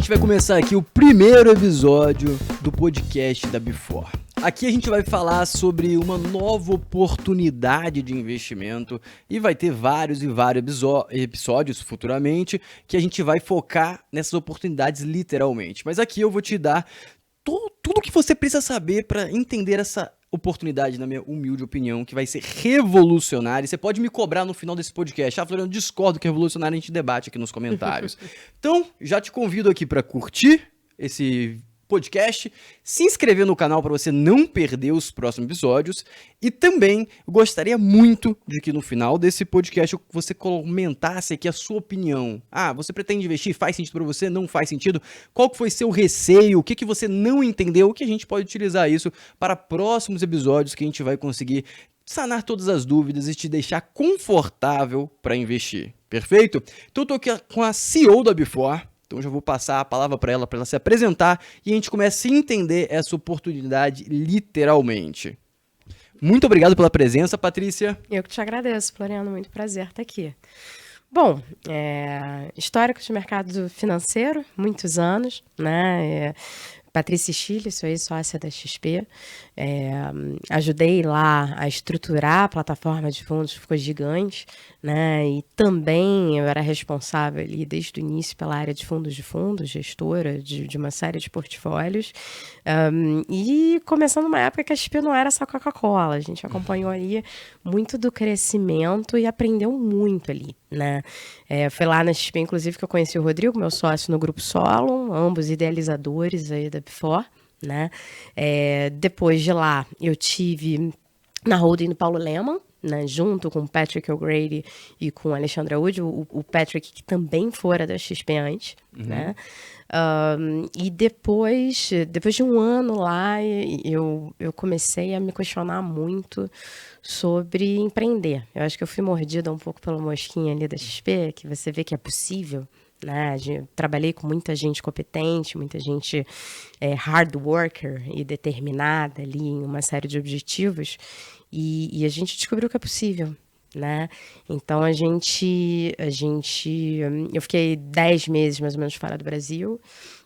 gente vai começar aqui o primeiro episódio do podcast da Before. Aqui a gente vai falar sobre uma nova oportunidade de investimento e vai ter vários episódios futuramente que a gente vai focar nessas oportunidades literalmente. Mas aqui eu vou te dar tudo o que você precisa saber para entender essa oportunidade, na minha humilde opinião, que vai ser revolucionária. E você pode me cobrar no final desse podcast. Floriano, eu discordo que é revolucionário, a gente debate aqui nos comentários. Então, já te convido aqui para curtir esse podcast, se inscrever no canal para você não perder os próximos episódios e também gostaria muito de que no final desse podcast você comentasse aqui a sua opinião. Você pretende investir? Faz sentido para você? Não faz sentido? Qual que foi seu receio? O que você não entendeu? O que a gente pode utilizar isso para próximos episódios que a gente vai conseguir sanar todas as dúvidas e te deixar confortável para investir. Perfeito? Então eu tô aqui com a CEO da Before. Então já vou passar a palavra para ela se apresentar e a gente começa a entender essa oportunidade literalmente. Muito obrigado pela presença, Patrícia. Eu que te agradeço, Floriano. Muito prazer estar aqui. Bom, histórico de mercado financeiro, muitos anos, né? Patrícia Chile, sou ex-sócia da XP, ajudei lá a estruturar a plataforma de fundos, ficou gigante, né? E também eu era responsável ali desde o início pela área de fundos, gestora de uma série de portfólios, e começando uma época que a XP não era só Coca-Cola, a gente acompanhou ali muito do crescimento e aprendeu muito ali, né? Foi lá na XP, inclusive, que eu conheci o Rodrigo, meu sócio no Grupo Solon, ambos idealizadores aí da Before, né? Depois de lá, eu tive na holding do Paulo Lemann, né, junto com o Patrick O'Grady e com o Alexandre Aoud, o Patrick que também fora da XP antes, né? E depois de um ano lá, eu comecei a me questionar muito sobre empreender. Eu acho que eu fui mordida um pouco pela mosquinha ali da XP, que você vê que é possível, né? Trabalhei com muita gente competente, muita gente hard worker e determinada ali em uma série de objetivos, e a gente descobriu que é possível, né? Então eu fiquei 10 meses mais ou menos fora do Brasil,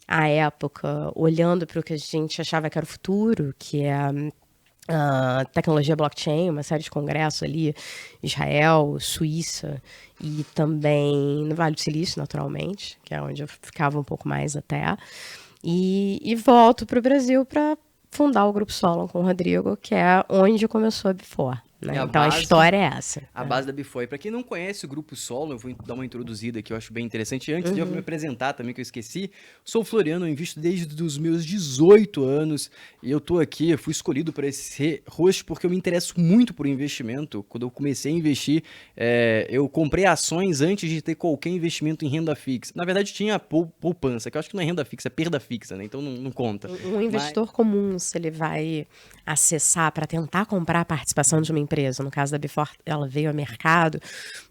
à época olhando para o que a gente achava que era o futuro, que é a tecnologia blockchain, uma série de congressos ali, Israel, Suíça e também no Vale do Silício, naturalmente, que é onde eu ficava um pouco mais até, e volto para o Brasil para fundar o Grupo Solon com o Rodrigo, que é onde começou a Before. Né? Então a história é essa. A base da Before. Para quem não conhece o Grupo Solon, eu vou dar uma introduzida aqui, eu acho bem interessante. Antes de eu me apresentar também, que eu esqueci, sou o Floriano, eu invisto desde os meus 18 anos e eu tô aqui, eu fui escolhido para esse host porque eu me interesso muito por investimento. Quando eu comecei a investir, eu comprei ações antes de ter qualquer investimento em renda fixa. Na verdade, tinha poupança, que eu acho que não é renda fixa, é perda fixa, né? Então não conta. Um investidor comum, se ele vai acessar para tentar comprar a participação de uma empresa, no caso da Before, ela veio ao mercado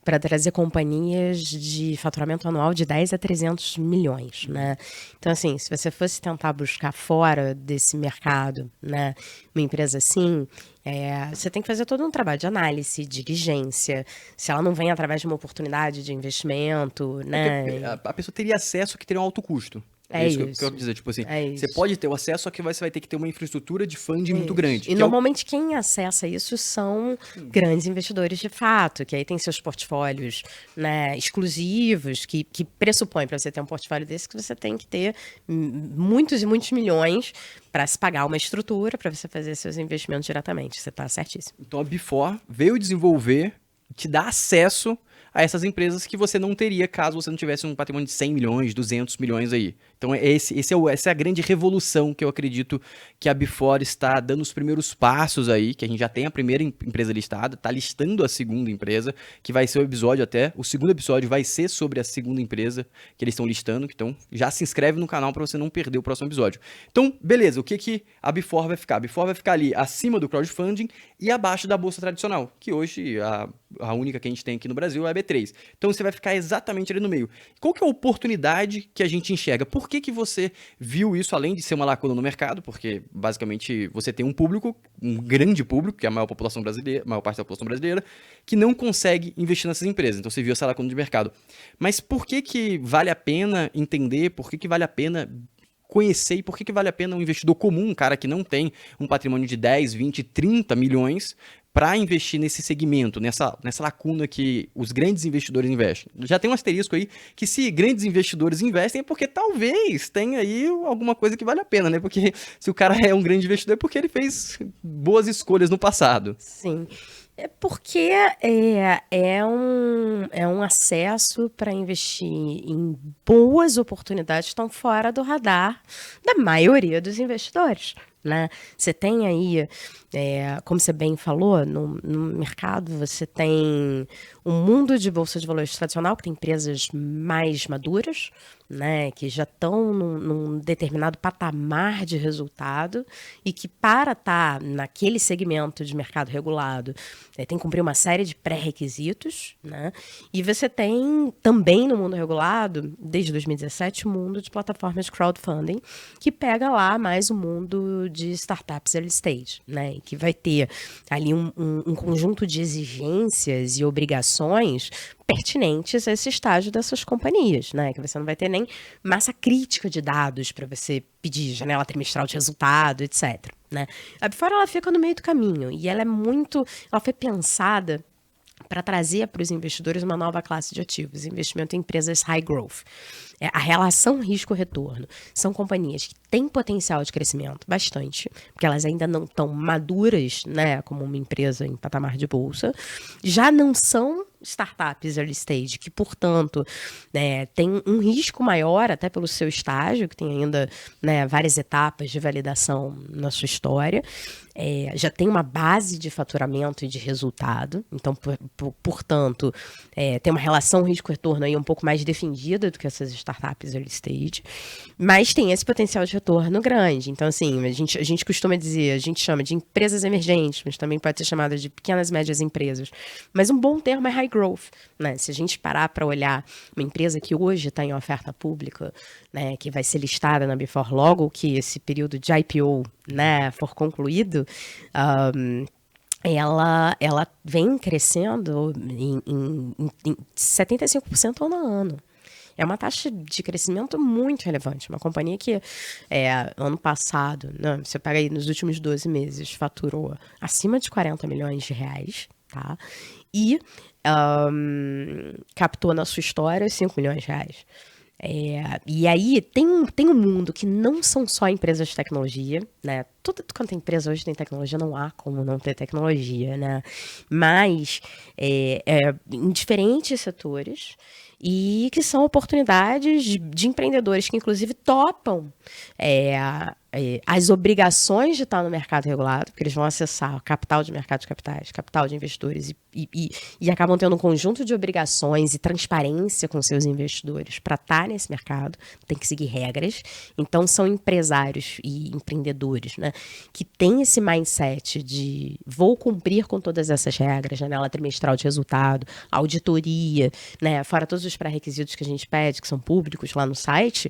para trazer companhias de faturamento anual de 10 a 300 milhões, né? Então, assim, se você fosse tentar buscar fora desse mercado, né, uma empresa assim, você tem que fazer todo um trabalho de análise, de diligência, se ela não vem através de uma oportunidade de investimento, né? A pessoa teria acesso que teria um alto custo. É isso que eu quero dizer, tipo assim, você pode ter o acesso, só que você vai ter que ter uma infraestrutura de funding muito grande. E normalmente quem acessa isso são grandes investidores de fato, que aí tem seus portfólios, né, exclusivos, que pressupõem para você ter um portfólio desse que você tem que ter muitos e muitos milhões para se pagar uma estrutura, para você fazer seus investimentos diretamente. Você está certíssimo. Então a Before veio desenvolver, te dar acesso a essas empresas que você não teria caso você não tivesse um patrimônio de 100 milhões, 200 milhões aí. Então essa é a grande revolução que eu acredito que a Before está dando os primeiros passos aí, que a gente já tem a primeira empresa listada, está listando a segunda empresa, que vai ser o episódio até, o segundo episódio vai ser sobre a segunda empresa que eles estão listando, então já se inscreve no canal para você não perder o próximo episódio. Então, beleza, o que a Before vai ficar? A Before vai ficar ali acima do crowdfunding e abaixo da bolsa tradicional, que hoje a única que a gente tem aqui no Brasil é a B3. Então você vai ficar exatamente ali no meio. Qual que é a oportunidade que a gente enxerga? Por que que você viu isso, além de ser uma lacuna no mercado? Porque basicamente você tem um público, um grande público, que é a maior população brasileira, a maior parte da população brasileira, que não consegue investir nessas empresas. Então você viu essa lacuna de mercado. Mas por que que vale a pena entender, por que que vale a pena conhecer e por que que vale a pena um investidor comum, um cara que não tem um patrimônio de 10, 20, 30 milhões para investir nesse segmento, nessa lacuna que os grandes investidores investem? Já tem um asterisco aí que se grandes investidores investem é porque talvez tenha aí alguma coisa que vale a pena, né? Porque se o cara é um grande investidor é porque ele fez boas escolhas no passado. Sim. É porque é um acesso para investir em boas oportunidades que estão fora do radar da maioria dos investidores, né? Você tem aí, como você bem falou, no mercado você tem um mundo de bolsa de valores tradicional, que tem empresas mais maduras, né, que já estão num determinado patamar de resultado e que para estar naquele segmento de mercado regulado tem que cumprir uma série de pré-requisitos, né? E você tem também no mundo regulado, desde 2017, o mundo de plataformas de crowdfunding, que pega lá mais o mundo de startups early stage, né? E que vai ter ali um conjunto de exigências e obrigações pertinentes a esse estágio dessas companhias, né? Que você não vai ter nem massa crítica de dados para você pedir janela trimestral de resultado, etc, né? A Before, ela fica no meio do caminho e ela foi pensada para trazer para os investidores uma nova classe de ativos, investimento em empresas high growth. A relação risco-retorno são companhias que têm potencial de crescimento bastante, porque elas ainda não estão maduras, né, como uma empresa em patamar de bolsa, já não são startups early stage, que, portanto, tem um risco maior, até pelo seu estágio, que tem ainda, né, várias etapas de validação na sua história, já tem uma base de faturamento e de resultado, então, portanto, tem uma relação risco-retorno aí um pouco mais defendida do que essas startups early stage, mas tem esse potencial de retorno grande. Então, assim, a gente costuma dizer, a gente chama de empresas emergentes, mas também pode ser chamada de pequenas e médias empresas. Mas um bom termo é high growth, né? Se a gente parar para olhar uma empresa que hoje está em oferta pública, né, que vai ser listada na Before logo que esse período de IPO, né, for concluído, ela vem crescendo em 75% ano a ano. É uma taxa de crescimento muito relevante. Uma companhia que, ano passado, né, você pega aí nos últimos 12 meses, faturou acima de 40 milhões de reais, tá? E captou na sua história 5 milhões de reais. E aí tem um mundo que não são só empresas de tecnologia, né? Tudo quanto é empresa hoje tem tecnologia, não há como não ter tecnologia, né? Mas em diferentes setores e que são oportunidades de empreendedores que, inclusive, topam as obrigações de estar no mercado regulado, porque eles vão acessar o capital de mercado de capitais, capital de investidores e acabam tendo um conjunto de obrigações e transparência com seus investidores para estar nesse mercado, tem que seguir regras. Então, são empresários e empreendedores, né, que têm esse mindset de vou cumprir com todas essas regras, janela trimestral de resultado, auditoria, né, fora todos os pré-requisitos que a gente pede, que são públicos lá no site,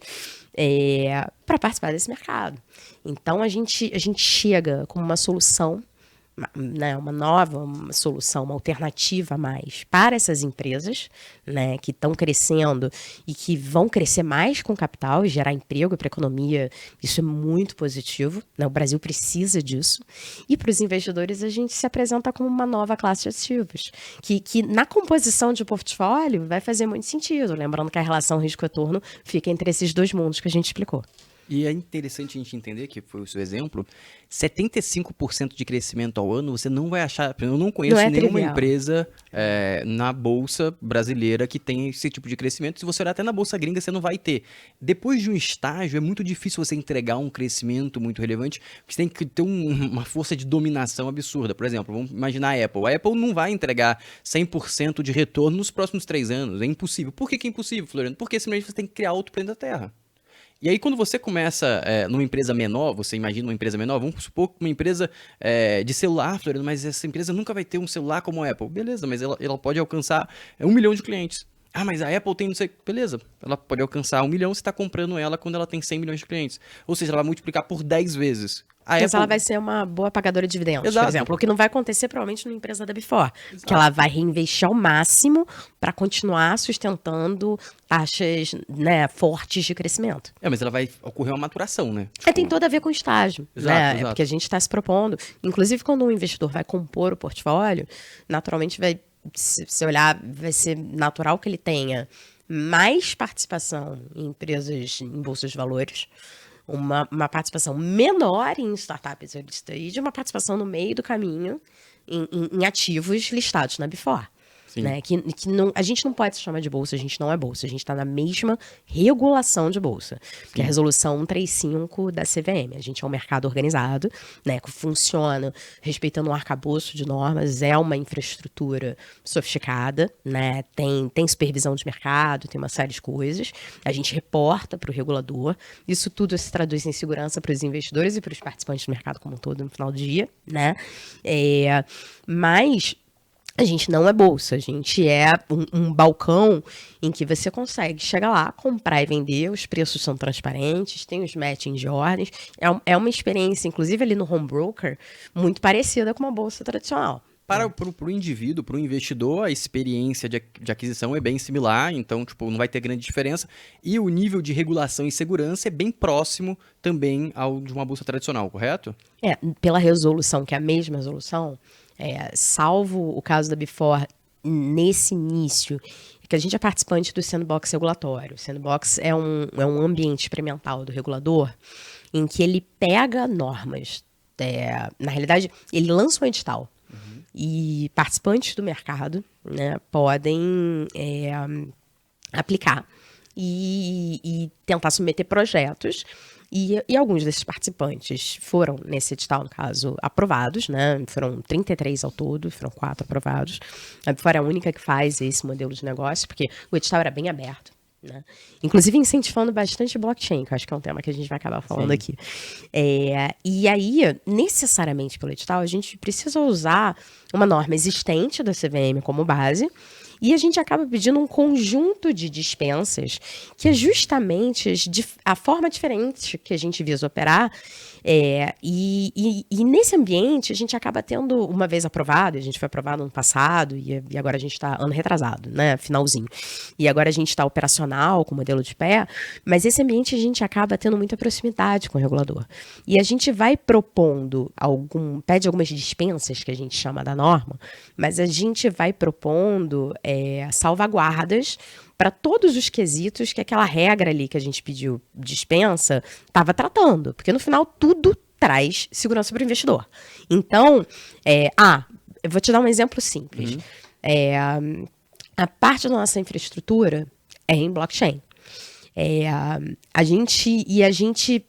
para participar desse mercado. Então, a gente chega como uma solução, né, uma solução, uma alternativa a mais para essas empresas, né, que estão crescendo e que vão crescer mais com capital e gerar emprego para a economia. Isso é muito positivo, né? O Brasil precisa disso. E para os investidores a gente se apresenta como uma nova classe de ativos, que na composição de portfólio vai fazer muito sentido, lembrando que a relação risco-retorno fica entre esses dois mundos que a gente explicou. E é interessante a gente entender, que foi o seu exemplo, 75% de crescimento ao ano, você não vai achar... Eu não conheço nenhuma empresa na Bolsa brasileira que tem esse tipo de crescimento. Se você olhar até na Bolsa gringa, você não vai ter. Depois de um estágio, é muito difícil você entregar um crescimento muito relevante, porque você tem que ter uma força de dominação absurda. Por exemplo, vamos imaginar a Apple. A Apple não vai entregar 100% de retorno nos próximos 3 anos. É impossível. Por que é impossível, Floriano? Porque simplesmente você tem que criar outro planeta Terra. E aí, quando você começa numa empresa menor, você imagina uma empresa menor, vamos supor uma empresa de celular, Floriano, mas essa empresa nunca vai ter um celular como a Apple. Beleza, mas ela pode alcançar 1 milhão de clientes. Ah, mas a Apple tem não sei... Beleza, ela pode alcançar 1 milhão, você está comprando ela quando ela tem 100 milhões de clientes. Ou seja, ela vai multiplicar por 10 vezes. Mas ela vai ser uma boa pagadora de dividendos, Exato. por exemplo. O que não vai acontecer, provavelmente, numa empresa da Before. Que ela vai reinvestir ao máximo para continuar sustentando taxas, né, fortes de crescimento. Mas ela vai ocorrer uma maturação, né? Tem tudo a ver com estágio, Exato, né? exato. É porque a gente está se propondo. Inclusive, quando um investidor vai compor o portfólio, naturalmente se olhar, vai ser natural que ele tenha mais participação em empresas em bolsas de valores, uma participação menor em startups early stage, uma participação no meio do caminho em ativos listados na Before. Né? Que não, a gente não pode se chamar de bolsa, a gente não é bolsa, a gente está na mesma regulação de bolsa, que é a resolução 135 da CVM. A gente é um mercado organizado, né, que funciona respeitando um arcabouço de normas, é uma infraestrutura sofisticada, né, tem supervisão de mercado, tem uma série de coisas, a gente reporta para o regulador, isso tudo se traduz em segurança para os investidores e para os participantes do mercado como um todo no final do dia, né, mas a gente não é bolsa, a gente é um balcão em que você consegue chegar lá, comprar e vender, os preços são transparentes, tem os matching de ordens, é uma experiência, inclusive ali no home broker, muito parecida com uma bolsa tradicional. Para o indivíduo, para o investidor, a experiência de aquisição é bem similar, então não vai ter grande diferença. E o nível de regulação e segurança é bem próximo também ao de uma bolsa tradicional, correto? Pela resolução, que é a mesma resolução, salvo o caso da Before nesse início, que a gente é participante do sandbox regulatório. O sandbox é um ambiente experimental do regulador em que ele pega normas. Na realidade, ele lança um edital. E participantes do mercado, né, podem aplicar e tentar submeter projetos. E alguns desses participantes foram, nesse edital, no caso, aprovados, né? Foram 33 ao todo, foram 4 aprovados. A Before é a única que faz esse modelo de negócio, porque o edital era bem aberto. Né? Inclusive incentivando bastante blockchain, que eu acho que é um tema que a gente vai acabar falando aqui. E aí, necessariamente pelo edital, a gente precisa usar uma norma existente da CVM como base, e a gente acaba pedindo um conjunto de dispensas que é justamente a forma diferente que a gente visa operar. E nesse ambiente a gente acaba tendo, uma vez aprovado, a gente foi aprovado ano passado e agora a gente está ano retrasado, né, finalzinho. E agora a gente está operacional com o modelo de pé, mas esse ambiente a gente acaba tendo muita proximidade com o regulador. E a gente vai propondo, pede algumas dispensas que a gente chama da norma, mas a gente vai propondo salvaguardas para todos os quesitos que aquela regra ali que a gente pediu dispensa estava tratando. Porque no final tudo traz segurança para o investidor. Então, eu vou te dar um exemplo simples. A parte da nossa infraestrutura é em blockchain. A gente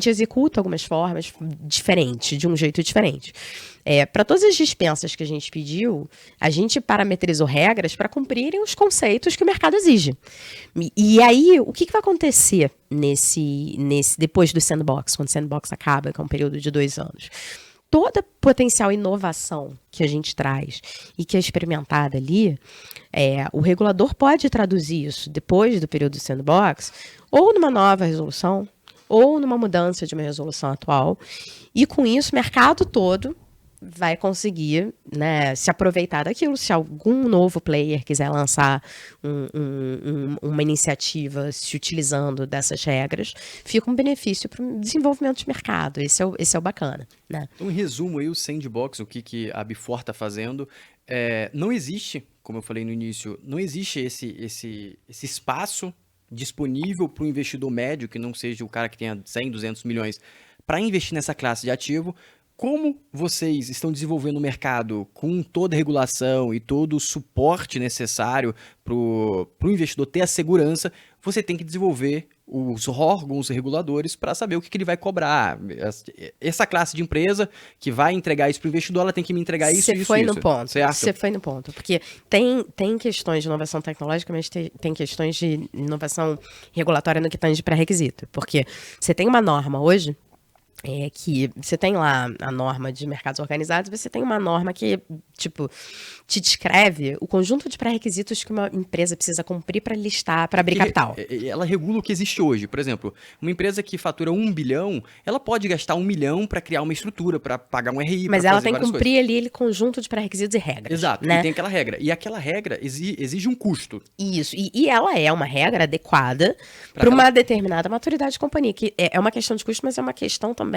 executa algumas formas diferentes, de um jeito diferente. Para todas as dispensas que a gente pediu, a gente parametrizou regras para cumprirem os conceitos que o mercado exige. E aí, o que vai acontecer depois do sandbox, quando o sandbox acaba, que é um período de 2 anos? Toda potencial inovação que a gente traz e que é experimentada ali, o regulador pode traduzir isso depois do período do sandbox, ou numa nova resolução, ou numa mudança de uma resolução atual, e com isso o mercado todo vai conseguir, né, se aproveitar daquilo. Se algum novo player quiser lançar uma iniciativa se utilizando dessas regras, fica um benefício para o desenvolvimento de mercado. Esse é o bacana. Né? Em resumo, aí, o sandbox, o que a Before está fazendo, não existe, como eu falei no início, não existe esse espaço disponível para o investidor médio, que não seja o cara que tenha 100, 200 milhões, para investir nessa classe de ativo, Como vocês estão desenvolvendo o mercado com toda a regulação e todo o suporte necessário para o investidor ter a segurança, você tem que desenvolver os órgãos reguladores para saber o que ele vai cobrar. Essa classe de empresa que vai entregar isso para o investidor, ela tem que me entregar isso e isso. Você foi no ponto. Certo? Você foi no ponto. Porque tem questões de inovação tecnológica, mas tem questões de inovação regulatória no que tange pré-requisito. Porque você tem uma norma hoje, que você tem lá a norma de mercados organizados, você tem uma norma que, tipo, te descreve o conjunto de pré-requisitos que uma empresa precisa cumprir para listar, para abrir capital. Ela regula o que existe hoje. Por exemplo, uma empresa que fatura 1 bilhão, ela pode gastar 1 milhão para criar uma estrutura, para pagar um RI, mas ela tem que cumprir ali aquele conjunto de pré-requisitos e regras. Exato, né? E tem aquela regra. E aquela regra exige um custo. Isso, e ela é uma regra adequada para uma determinada maturidade de companhia, que é uma questão de custo, mas é uma questão também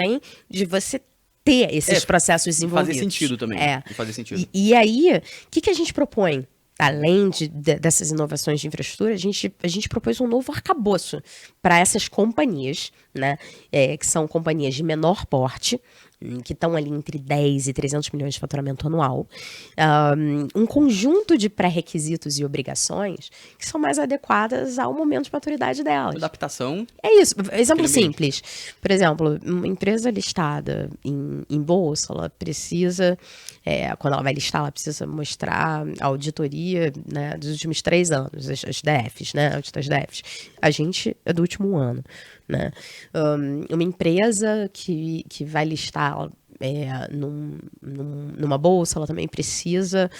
de você ter esses processos desenvolvidos. Fazer sentido também. Fazer sentido. E aí, o que a gente propõe? Além dessas inovações de infraestrutura, a gente propôs um novo arcabouço para essas companhias, né, que são companhias de menor porte, que estão ali entre 10 e 300 milhões de faturamento anual, um conjunto de pré-requisitos e obrigações que são mais adequadas ao momento de maturidade delas. Adaptação. É isso. Exemplo simples. Por exemplo, uma empresa listada em bolsa, ela precisa, quando ela vai listar, ela precisa mostrar a auditoria, né, dos últimos 3 anos, as DFs, né, auditas DFs. A gente é do último ano. Né? Uma empresa que vai listar numa bolsa, ela também precisa,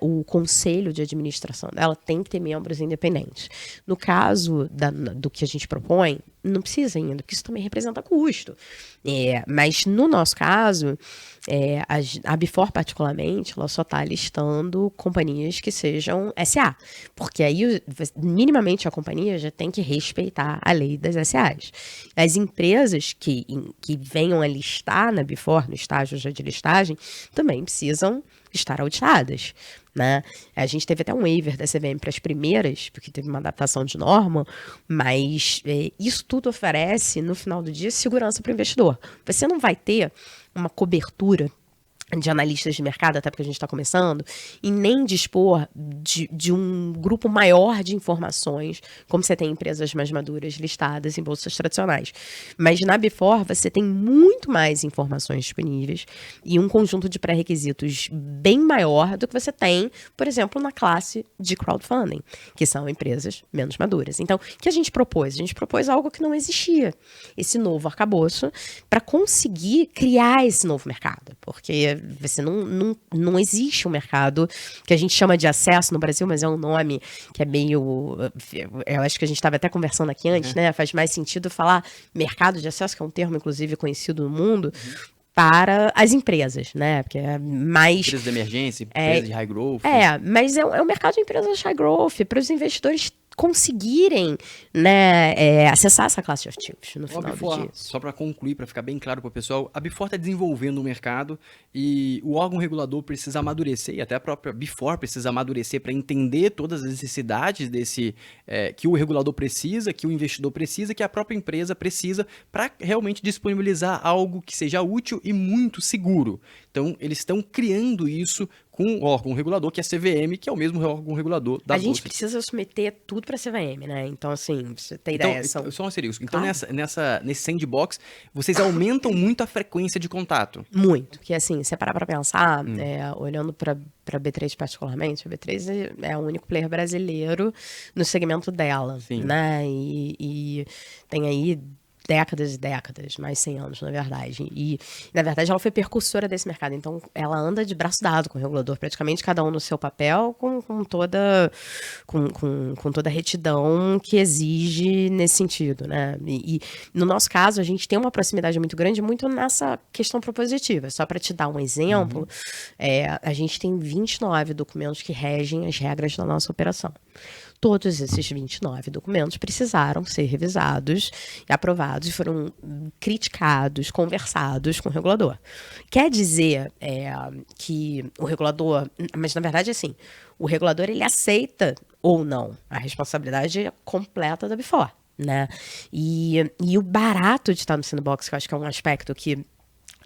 o conselho de administração dela tem que ter membros independentes. No caso do que a gente propõe, não precisa ainda, porque isso também representa custo. Mas no nosso caso, a Bifor particularmente, ela só está listando companhias que sejam SA, porque aí minimamente a companhia já tem que respeitar a lei das SAs. As empresas que venham a listar na Bifor, no estágio já de listagem, também precisam estar auditadas. Né? A gente teve até um waiver da CVM para as primeiras, porque teve uma adaptação de norma, mas isso tudo oferece, no final do dia, segurança para o investidor. Você não vai ter uma cobertura de analistas de mercado, até porque a gente está começando, e nem dispor de um grupo maior de informações, como você tem empresas mais maduras listadas em bolsas tradicionais. Mas na Bifor você tem muito mais informações disponíveis e um conjunto de pré-requisitos bem maior do que você tem, por exemplo, na classe de crowdfunding, que são empresas menos maduras. Então, o que a gente propôs? A gente propôs algo que não existia, esse novo arcabouço, para conseguir criar esse novo mercado, porque você não existe um mercado que a gente chama de acesso no Brasil, mas é um nome que é meio... Eu acho que a gente estava até conversando aqui antes, né? Faz mais sentido falar mercado de acesso, que é um termo, inclusive, conhecido no mundo, para as empresas, né? Porque é mais... Empresas de emergência, empresas de high growth. Mas é um mercado de empresas high growth, para os investidores conseguirem, né, acessar essa classe de ativos no final do dia. Só para concluir, para ficar bem claro para o pessoal, a Bifor está desenvolvendo o mercado e o órgão regulador precisa amadurecer, e até a própria Bifor precisa amadurecer para entender todas as necessidades que o regulador precisa, que o investidor precisa, que a própria empresa precisa para realmente disponibilizar algo que seja útil e muito seguro. Então, eles estão criando isso com o órgão regulador, que é a CVM, que é o mesmo órgão regulador da Bolsa. A gente precisa submeter tudo para a CVM, né? Então, assim, pra você ter ideia. Só um asterisco. Então, nesse sandbox, vocês aumentam muito a frequência de contato. Muito. Porque, assim, se você parar para pensar, olhando para a B3 particularmente, a B3 é o único player brasileiro no segmento dela. Sim. Né? E tem aí décadas e décadas, mais 100 anos, na verdade. E, na verdade, ela foi precursora desse mercado. Então, ela anda de braço dado com o regulador, praticamente cada um no seu papel, com toda a retidão que exige nesse sentido, né? E, no nosso caso, a gente tem uma proximidade muito grande, muito nessa questão propositiva. Só para te dar um exemplo, a gente tem 29 documentos que regem as regras da nossa operação. Todos esses 29 documentos precisaram ser revisados e aprovados e foram criticados, conversados com o regulador. Quer dizer que o regulador... Mas, na verdade, assim, o regulador ele aceita ou não a responsabilidade completa da Bifor, né? E o barato de estar no sandbox, que eu acho que é um aspecto que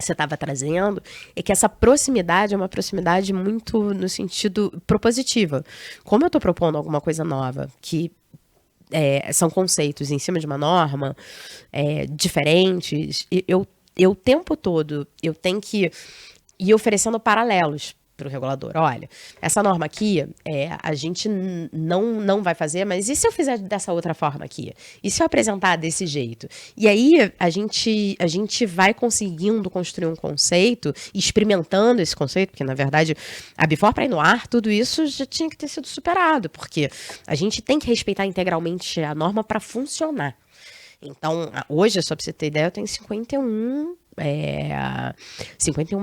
você estava trazendo, é que essa proximidade é uma proximidade muito no sentido propositiva. Como eu estou propondo alguma coisa nova, que são conceitos em cima de uma norma diferentes, eu o tempo todo eu tenho que ir oferecendo paralelos para o regulador. Olha, essa norma aqui, a gente não vai fazer, mas e se eu fizer dessa outra forma aqui? E se eu apresentar desse jeito? E aí a gente vai conseguindo construir um conceito, experimentando esse conceito, porque na verdade a Before para ir no ar, tudo isso já tinha que ter sido superado, porque a gente tem que respeitar integralmente a norma para funcionar. Então, hoje, só para você ter ideia, eu tenho 51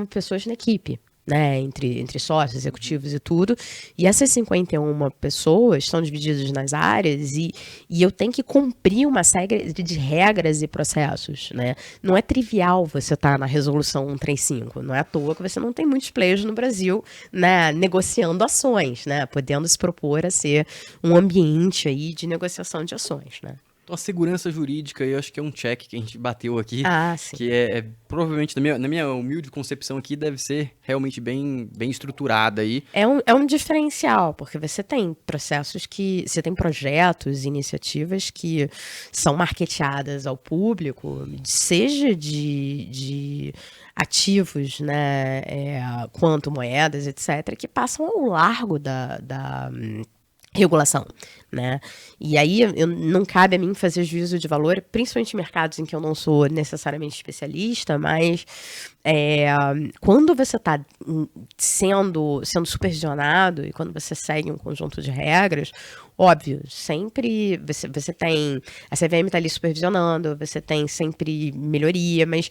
pessoas na equipe, né, entre sócios, executivos e tudo, e essas 51 pessoas estão divididas nas áreas e eu tenho que cumprir uma série de regras e processos, né? Não é trivial você estar na resolução 135, não é à toa que você não tem muitos players no Brasil, né, negociando ações, né, podendo se propor a ser um ambiente aí de negociação de ações, né? Então, a segurança jurídica, eu acho que é um check que a gente bateu aqui, Sim. que provavelmente, na minha humilde concepção aqui, deve ser realmente bem estruturada aí. É um diferencial, porque você tem você tem projetos, iniciativas que são marketeadas ao público, seja de ativos, né, quanto moedas, etc., que passam ao largo da regulação, né? E aí não cabe a mim fazer juízo de valor, principalmente em mercados em que eu não sou necessariamente especialista, mas quando você está sendo supervisionado e quando você segue um conjunto de regras, óbvio, sempre você tem a CVM está ali supervisionando, você tem sempre melhoria, mas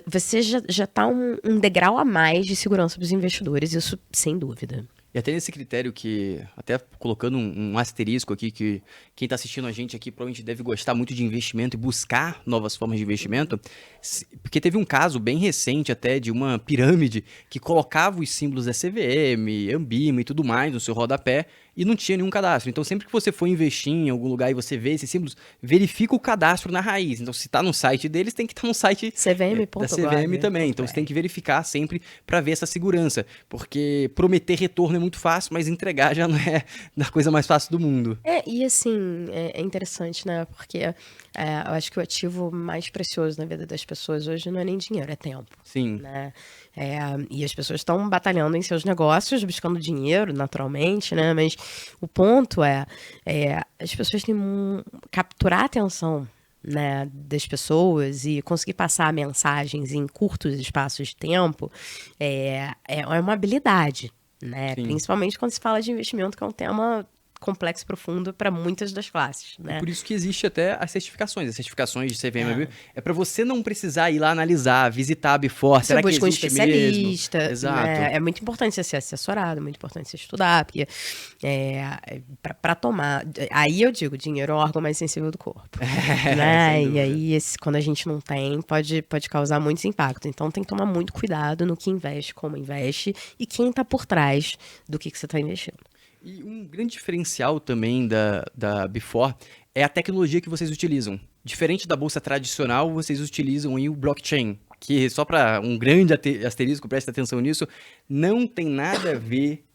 você já está um degrau a mais de segurança para os investidores, isso sem dúvida. E até nesse critério que, até colocando um asterisco aqui, que quem está assistindo a gente aqui provavelmente deve gostar muito de investimento e buscar novas formas de investimento, porque teve um caso bem recente até de uma pirâmide que colocava os símbolos da CVM, Ambima e tudo mais no seu rodapé e não tinha nenhum cadastro. Então, sempre que você for investir em algum lugar e você vê esses símbolos, verifica o cadastro na raiz. Então, se está no site deles, tem que estar no site da CVM também. Então, você tem que verificar sempre para ver essa segurança. Porque prometer retorno é muito fácil, mas entregar já não é a coisa mais fácil do mundo. E assim, é interessante, né? Porque eu acho que o ativo mais precioso na vida das pessoas hoje não é nem dinheiro, é tempo. Sim. Né? E as pessoas estão batalhando em seus negócios, buscando dinheiro, naturalmente, né? Mas o ponto as pessoas têm que capturar a atenção, né, das pessoas e conseguir passar mensagens em curtos espaços de tempo é uma habilidade, né? Principalmente quando se fala de investimento, que é um tema complexo e profundo para muitas das classes, né? Por isso que existe até as certificações de CVM é para você não precisar ir lá analisar, visitar a Before, será que existe um especialista, mesmo? Exato. Né? É muito importante você ser assessorado, é muito importante você estudar, porque para tomar, aí eu digo, dinheiro é o órgão mais sensível do corpo, né? E aí quando a gente não tem, pode causar muitos impactos, então tem que tomar muito cuidado no que investe, como investe e quem está por trás do que você está investindo. E um grande diferencial também da Before é a tecnologia que vocês utilizam. Diferente da bolsa tradicional, vocês utilizam aí o blockchain, que só para um grande asterisco, presta atenção nisso, não tem nada a ver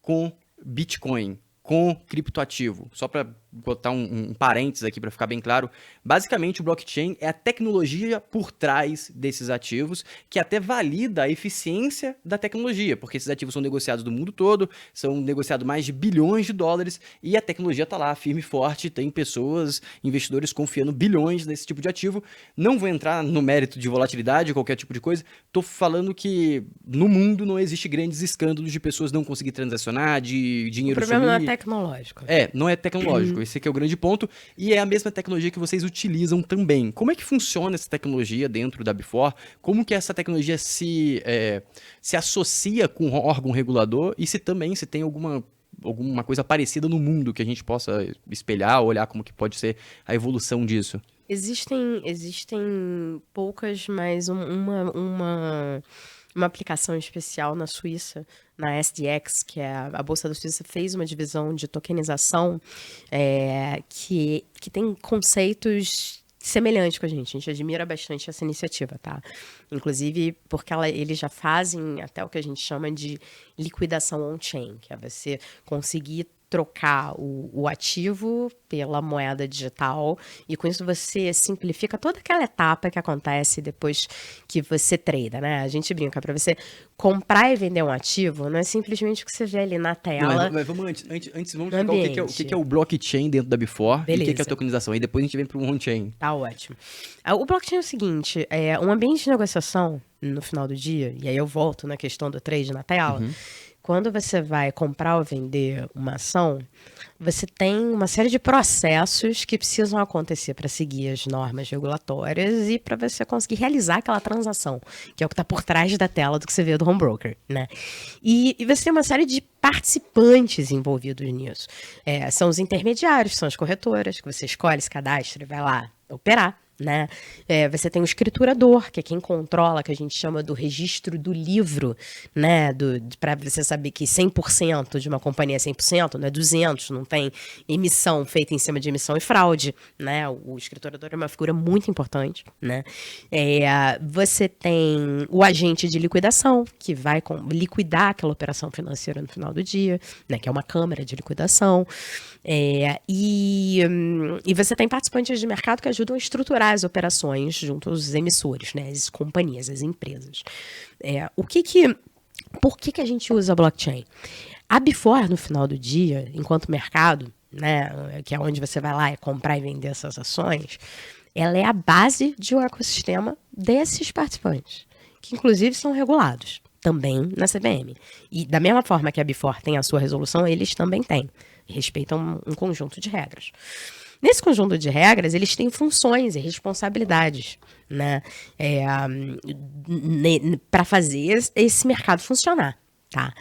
com Bitcoin, com criptoativo. Só para botar um parênteses aqui para ficar bem claro, basicamente o blockchain é a tecnologia por trás desses ativos que até valida a eficiência da tecnologia, porque esses ativos são negociados do mundo todo, são negociados mais de bilhões de dólares e a tecnologia está lá firme e forte, tem pessoas, investidores confiando bilhões nesse tipo de ativo. Não vou entrar no mérito de volatilidade, qualquer tipo de coisa, estou falando que no mundo não existe grandes escândalos de pessoas não conseguir transacionar, de dinheiro sumir. O problema não é tecnológico. Não é tecnológico. Esse aqui é o grande ponto, e é a mesma tecnologia que vocês utilizam também. Como é que funciona essa tecnologia dentro da Before? Como que essa tecnologia se associa com o órgão regulador e se tem alguma coisa parecida no mundo que a gente possa espelhar, olhar como que pode ser a evolução disso? Existem poucas, mas uma aplicação especial na Suíça, na SDX, que é a Bolsa da Suíça, fez uma divisão de tokenização que tem conceitos semelhante com a gente admira bastante essa iniciativa, tá? Inclusive porque eles já fazem até o que a gente chama de liquidação on-chain, que é você conseguir trocar o ativo pela moeda digital, e com isso você simplifica toda aquela etapa que acontece depois que você trada, né? A gente brinca, para você comprar e vender um ativo, não é simplesmente o que você vê ali na tela. Não, mas vamos antes vamos explicar o que é o blockchain dentro da Before. Beleza. E o que é a tokenização. Aí depois a gente vem para o on-chain. Tá ótimo. O blockchain é o seguinte, um ambiente de negociação no final do dia, e aí eu volto na questão do trade na tela. Quando você vai comprar ou vender uma ação, você tem uma série de processos que precisam acontecer para seguir as normas regulatórias e para você conseguir realizar aquela transação, que é o que está por trás da tela do que você vê do home broker, né? E você tem uma série de participantes envolvidos nisso. São os intermediários, são as corretoras, que você escolhe, se cadastra e vai lá operar. Né? Você tem o escriturador, que é quem controla, que a gente chama do registro do livro, né? Para você saber que 100% de uma companhia é 100%, não é 200%, não tem emissão feita em cima de emissão e fraude, né? O escriturador é uma figura muito importante, né? Você tem o agente de liquidação, que vai liquidar aquela operação financeira no final do dia, né? Que é uma câmara de liquidação. E você tem participantes de mercado que ajudam a estruturar as operações junto aos emissores, né, as companhias, as empresas. Por que a gente usa blockchain? A Before, no final do dia, enquanto mercado, né, que é onde você vai lá comprar e vender essas ações, ela é a base de um ecossistema desses participantes, que inclusive são regulados também na CVM. E da mesma forma que a Before tem a sua resolução, eles também têm. Respeitam um conjunto de regras. Nesse conjunto de regras, eles têm funções e responsabilidades, né, para fazer esse mercado funcionar. Tá?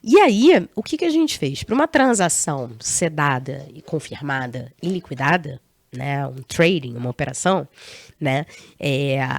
E aí, o que a gente fez? Para uma transação sedada e confirmada e liquidada, né, um trading, uma operação, né,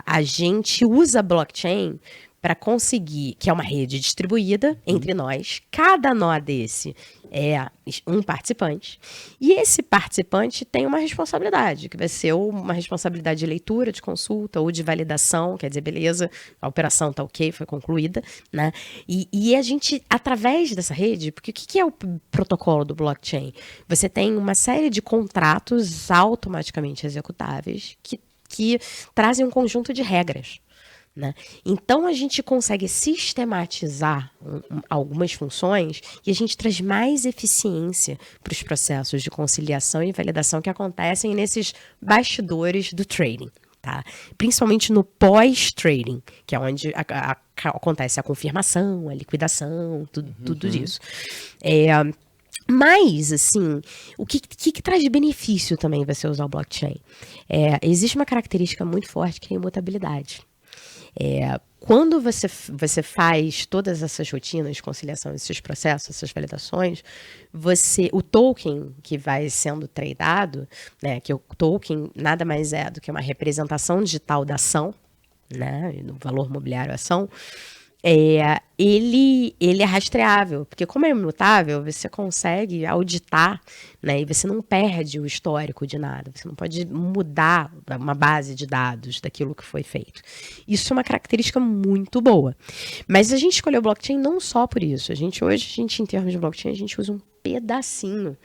a gente usa blockchain para conseguir, que é uma rede distribuída entre nós, cada nó desse é um participante, e esse participante tem uma responsabilidade, que vai ser uma responsabilidade de leitura, de consulta, ou de validação, quer dizer, beleza, a operação está ok, foi concluída, né? E a gente, através dessa rede, porque o que é o protocolo do blockchain? Você tem uma série de contratos automaticamente executáveis que trazem um conjunto de regras. Né? Então, a gente consegue sistematizar algumas funções e a gente traz mais eficiência para os processos de conciliação e validação que acontecem nesses bastidores do trading. Tá? Principalmente no pós-trading, que é onde acontece a confirmação, a liquidação, tudo isso. Mas, assim, o que traz de benefício também você usar o blockchain? Existe uma característica muito forte que é a imutabilidade. Quando você faz todas essas rotinas de conciliação, esses processos, essas validações, o token que vai sendo tradeado, né, que o token nada mais é do que uma representação digital da ação, né, no valor mobiliário ação, ele é rastreável, porque como é imutável, você consegue auditar, né, e você não perde o histórico de nada, você não pode mudar uma base de dados daquilo que foi feito. Isso é uma característica muito boa. Mas a gente escolheu blockchain não só por isso. Hoje, em termos de blockchain, a gente usa um pedacinho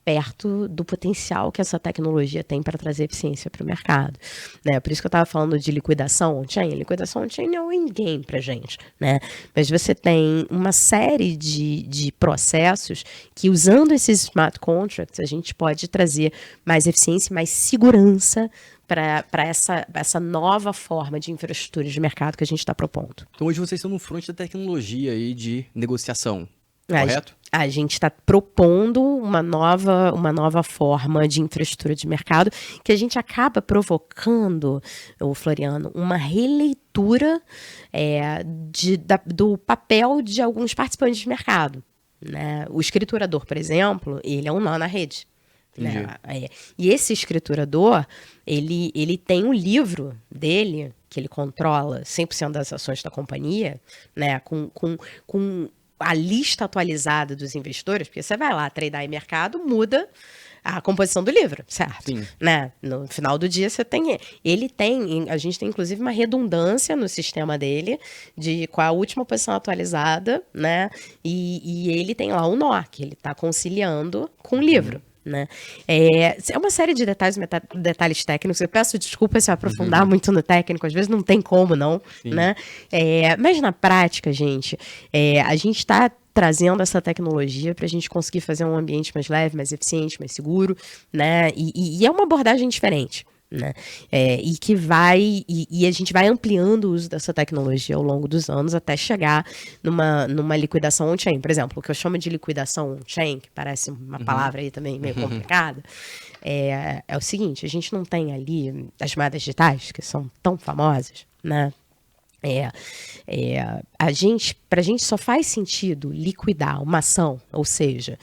perto do potencial que essa tecnologia tem para trazer eficiência para o mercado. Né? Por isso que eu estava falando de liquidação on-chain. Liquidação on-chain é um endgame para a gente. Né? Mas você tem uma série de processos que, usando esses smart contracts, a gente pode trazer mais eficiência e mais segurança para essa nova forma de infraestrutura de mercado que a gente está propondo. Então, hoje vocês estão no front da tecnologia aí de negociação, correto? A gente está propondo uma nova forma de infraestrutura de mercado que a gente acaba provocando, Floriano, uma releitura do papel de alguns participantes de mercado. Né? O escriturador, por exemplo, ele é um nó na rede. Né? E esse escriturador, ele tem um livro dele, que ele controla 100% das ações da companhia, né? com a lista atualizada dos investidores, porque você vai lá, tradar em mercado, muda a composição do livro, certo? Sim. Né? No final do dia você tem... a gente tem inclusive uma redundância no sistema dele, com a última posição atualizada, né? E ele tem lá o nó, que ele está conciliando com o livro. Né? É uma série de detalhes técnicos. Eu peço desculpa se eu aprofundar muito no técnico, às vezes não tem como, não. Né? Mas na prática, gente, a gente está trazendo essa tecnologia para a gente conseguir fazer um ambiente mais leve, mais eficiente, mais seguro, né? E é uma abordagem diferente. Né? E a gente vai ampliando o uso dessa tecnologia ao longo dos anos até chegar numa liquidação on-chain. Por exemplo, o que eu chamo de liquidação on-chain, que parece uma palavra aí também meio complicada, é o seguinte: a gente não tem ali as moedas digitais, que são tão famosas, né? Pra gente só faz sentido liquidar uma ação, ou seja,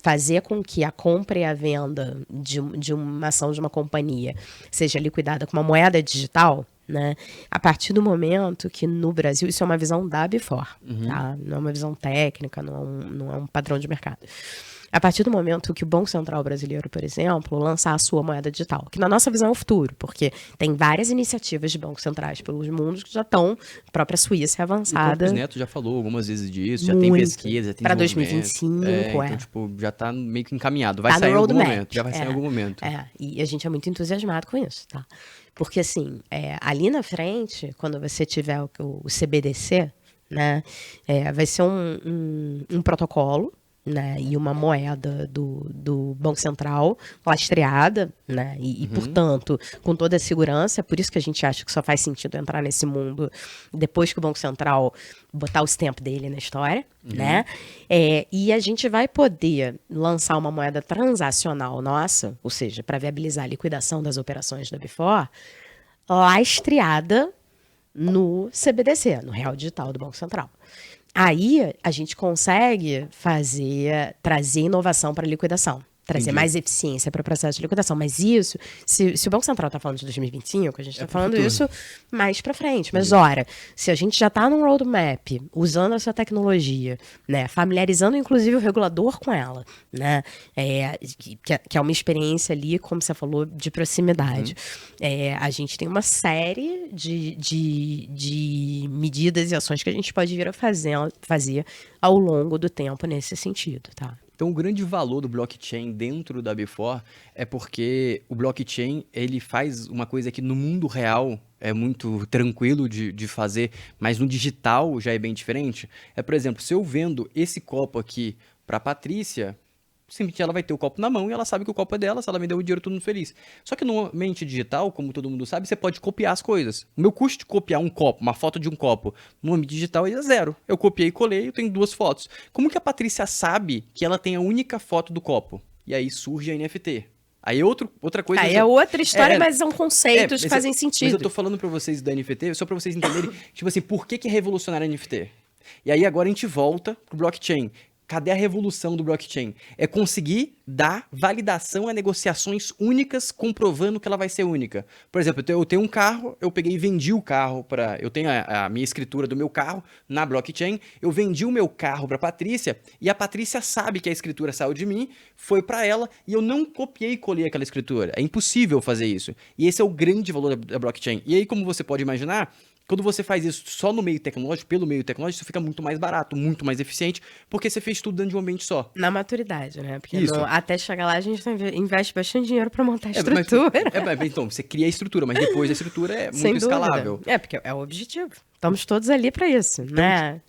fazer com que a compra e a venda de uma ação de uma companhia seja liquidada com uma moeda digital, né? A partir do momento que no Brasil, isso é uma visão da Before, tá? Não é uma visão técnica, não é um padrão de mercado. A partir do momento que o Banco Central brasileiro, por exemplo, lançar a sua moeda digital, que na nossa visão é o futuro, porque tem várias iniciativas de bancos centrais pelos mundos que já estão, a própria Suíça é avançada. O Campos Neto já falou algumas vezes disso, já tem pesquisa, já tem para 2025, então, tipo, já tá meio que encaminhado, vai sair em algum momento, já vai sair em algum momento. E a gente é muito entusiasmado com isso, tá? Porque, assim, ali na frente, quando você tiver o CBDC, né, vai ser um protocolo, né, e uma moeda do Banco Central lastreada, né, portanto, com toda a segurança. É por isso que a gente acha que só faz sentido entrar nesse mundo depois que o Banco Central botar o stamp dele na história, né, e a gente vai poder lançar uma moeda transacional nossa, ou seja, para viabilizar a liquidação das operações da Before, lastreada no CBDC, no Real Digital do Banco Central. Aí a gente consegue trazer inovação para a liquidação, trazer mais eficiência para o processo de liquidação. Mas isso, se o Banco Central está falando de 2025, a gente está falando isso mais para frente. Mas, ora, se a gente já está num roadmap, usando essa tecnologia, né, familiarizando inclusive o regulador com ela, né, que é uma experiência ali, como você falou, de proximidade. A gente tem uma série de medidas e ações que a gente pode vir a fazer ao longo do tempo nesse sentido, tá? Então, o grande valor do blockchain dentro da Before é porque o blockchain, ele faz uma coisa que no mundo real é muito tranquilo de fazer, mas no digital já é bem diferente. Por exemplo, se eu vendo esse copo aqui para a Patrícia, simplesmente ela vai ter o copo na mão e ela sabe que o copo é dela, se ela me deu o dinheiro, todo mundo feliz. Só que no ambiente digital, como todo mundo sabe, você pode copiar as coisas. O meu custo de copiar um copo, uma foto de um copo, no ambiente digital é zero. Eu copiei e colei, eu tenho 2 fotos. Como que a Patrícia sabe que ela tem a única foto do copo? E aí surge a NFT. Aí outra coisa... Aí é outra história, mas são conceitos que fazem sentido. Mas eu tô falando pra vocês da NFT, só pra vocês entenderem, tipo assim, por que é revolucionário a NFT? E aí agora a gente volta pro blockchain. Cadê a revolução do blockchain? É conseguir dar validação a negociações únicas, comprovando que ela vai ser única. Por exemplo, eu tenho um carro, eu peguei e vendi o carro para... Eu tenho a minha escritura do meu carro na blockchain, eu vendi o meu carro para a Patrícia, e a Patrícia sabe que a escritura saiu de mim, foi para ela, e eu não copiei e colei aquela escritura. É impossível fazer isso. E esse é o grande valor da blockchain. E aí, como você pode imaginar, quando você faz isso só no meio tecnológico, pelo meio tecnológico, isso fica muito mais barato, muito mais eficiente, porque você fez tudo dentro de um ambiente só. Na maturidade, né? Porque até chegar lá, a gente investe bastante dinheiro para montar a estrutura. Então, você cria a estrutura, mas depois a estrutura é muito escalável. Porque é o objetivo. Estamos todos ali para isso, então, né?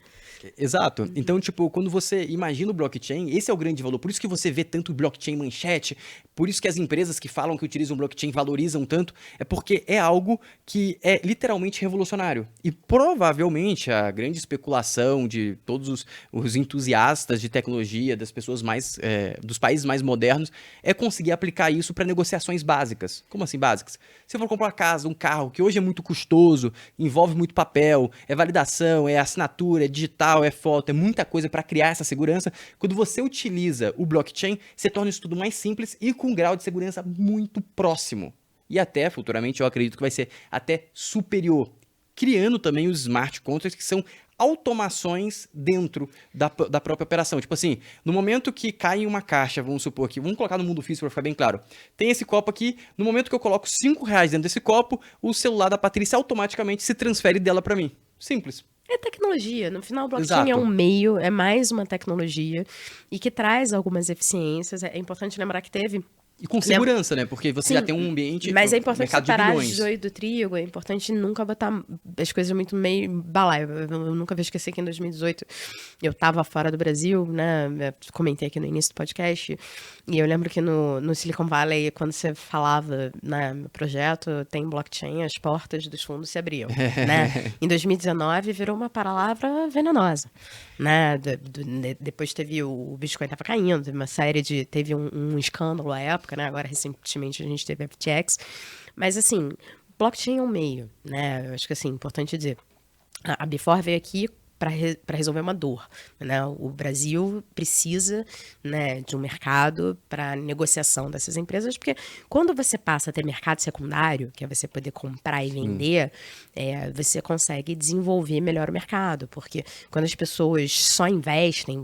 Exato. Então, tipo, quando você imagina o blockchain, esse é o grande valor. Por isso que você vê tanto blockchain manchete, por isso que as empresas que falam que utilizam blockchain valorizam tanto, é porque é algo que é literalmente revolucionário. E provavelmente a grande especulação de todos os entusiastas de tecnologia, das pessoas mais, dos países mais modernos, é conseguir aplicar isso para negociações básicas. Como assim básicas? Se eu for comprar uma casa, um carro, que hoje é muito custoso, envolve muito papel, é validação, é assinatura, é digital, é foto, é muita coisa para criar essa segurança. Quando você utiliza o blockchain, você torna isso tudo mais simples e com um grau de segurança muito próximo. E até, futuramente, eu acredito que vai ser até superior. Criando também os smart contracts, que são automações dentro da própria operação. Tipo assim, no momento que cai em uma caixa, vamos supor aqui, vamos colocar no mundo físico para ficar bem claro. Tem esse copo aqui, no momento que eu coloco R$ 5 dentro desse copo, o celular da Patrícia automaticamente se transfere dela para mim. Simples. É tecnologia. No final, o blockchain Exato. é um meio, é mais uma tecnologia e que traz algumas eficiências. É importante lembrar que teve. E com segurança, né? Porque você já tem um ambiente, mas é importante mercado de separar bilhões. o joio do trigo, é importante nunca botar as coisas muito meio balaio. Eu nunca vou esquecer que em 2018 eu estava fora do Brasil, né? Eu comentei aqui no início do podcast, e eu lembro que no Silicon Valley, quando você falava, né, meu projeto tem blockchain, as portas dos fundos se abriam, né? Em 2019 virou uma palavra venenosa, né? Depois teve o Bitcoin estava caindo, teve uma série de... Teve um escândalo à época, né? Agora, recentemente, a gente teve a FTX. Mas, assim, blockchain é um meio, né? Eu acho que, assim, importante dizer. A Before veio aqui para resolver uma dor, né? O Brasil precisa, né, de um mercado para negociação dessas empresas, porque quando você passa a ter mercado secundário, que é você poder comprar e vender, você consegue desenvolver melhor o mercado, porque quando as pessoas só investem,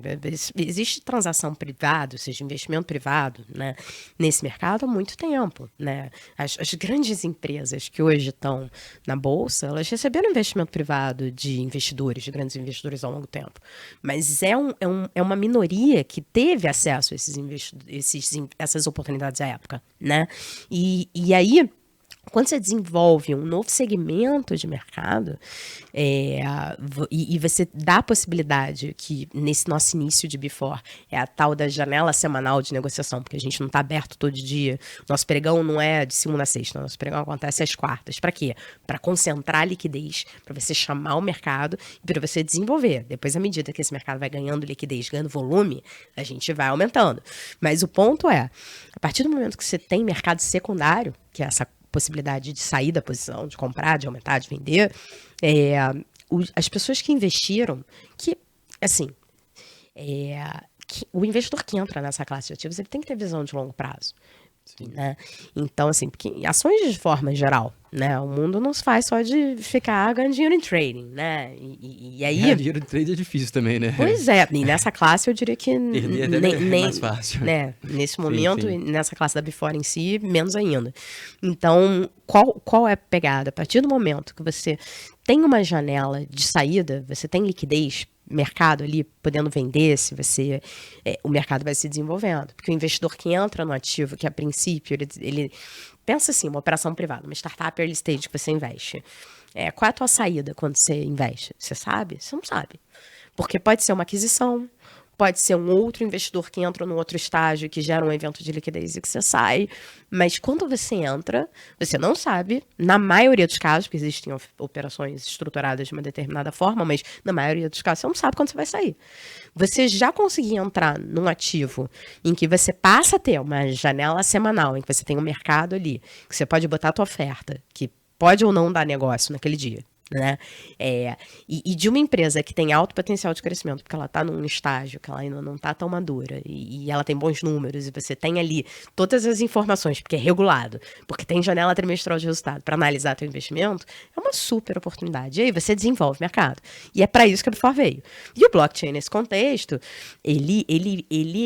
existe transação privada, ou seja, investimento privado, né, nesse mercado há muito tempo, né? As grandes empresas que hoje estão na bolsa, elas receberam investimento privado de investidores, de grandes investidores ao longo do tempo. Mas é uma minoria que teve acesso a essas oportunidades à época, né? E aí, quando você desenvolve um novo segmento de mercado, e você dá a possibilidade que, nesse nosso início de Before, é a tal da janela semanal de negociação, porque a gente não está aberto todo dia, nosso pregão não é de segunda a sexta, nosso pregão acontece às quartas. Para quê? Para concentrar a liquidez, para você chamar o mercado e para você desenvolver. Depois, à medida que esse mercado vai ganhando liquidez, ganhando volume, a gente vai aumentando. Mas o ponto é, a partir do momento que você tem mercado secundário, que é essa possibilidade de sair da posição, de comprar, de aumentar, de vender, as pessoas que investiram, que, assim, o investidor que entra nessa classe de ativos, ele tem que ter visão de longo prazo. Né? Então, assim, porque ações de forma geral, né? O mundo não se faz só de ficar ganhando dinheiro em trading, né? E aí... dinheiro em trade é difícil também, né? Pois é, e nessa classe eu diria que nem mais fácil. Né? Nesse momento, sim. nessa classe da Before em si, menos ainda. Então, qual é a pegada? A partir do momento que você tem uma janela de saída, você tem liquidez, mercado ali podendo vender, se você o mercado vai se desenvolvendo, porque o investidor que entra no ativo, que a princípio ele pensa assim, uma operação privada, uma startup early stage que você investe, qual é a tua saída quando você investe? Você sabe? Você não sabe, porque pode ser uma aquisição, pode ser um outro investidor que entra num outro estágio que gera um evento de liquidez e que você sai. Mas quando você entra, você não sabe, na maioria dos casos, porque existem operações estruturadas de uma determinada forma, mas na maioria dos casos você não sabe quando você vai sair. Você já conseguir entrar num ativo em que você passa a ter uma janela semanal, em que você tem um mercado ali, que você pode botar a tua oferta, que pode ou não dar negócio naquele dia. Né? E de uma empresa que tem alto potencial de crescimento, porque ela está num estágio que ela ainda não está tão madura e ela tem bons números e você tem ali todas as informações, porque é regulado, porque tem janela trimestral de resultado para analisar teu investimento, é uma super oportunidade. E aí você desenvolve mercado. E é para isso que a Before veio. E o blockchain, nesse contexto, ele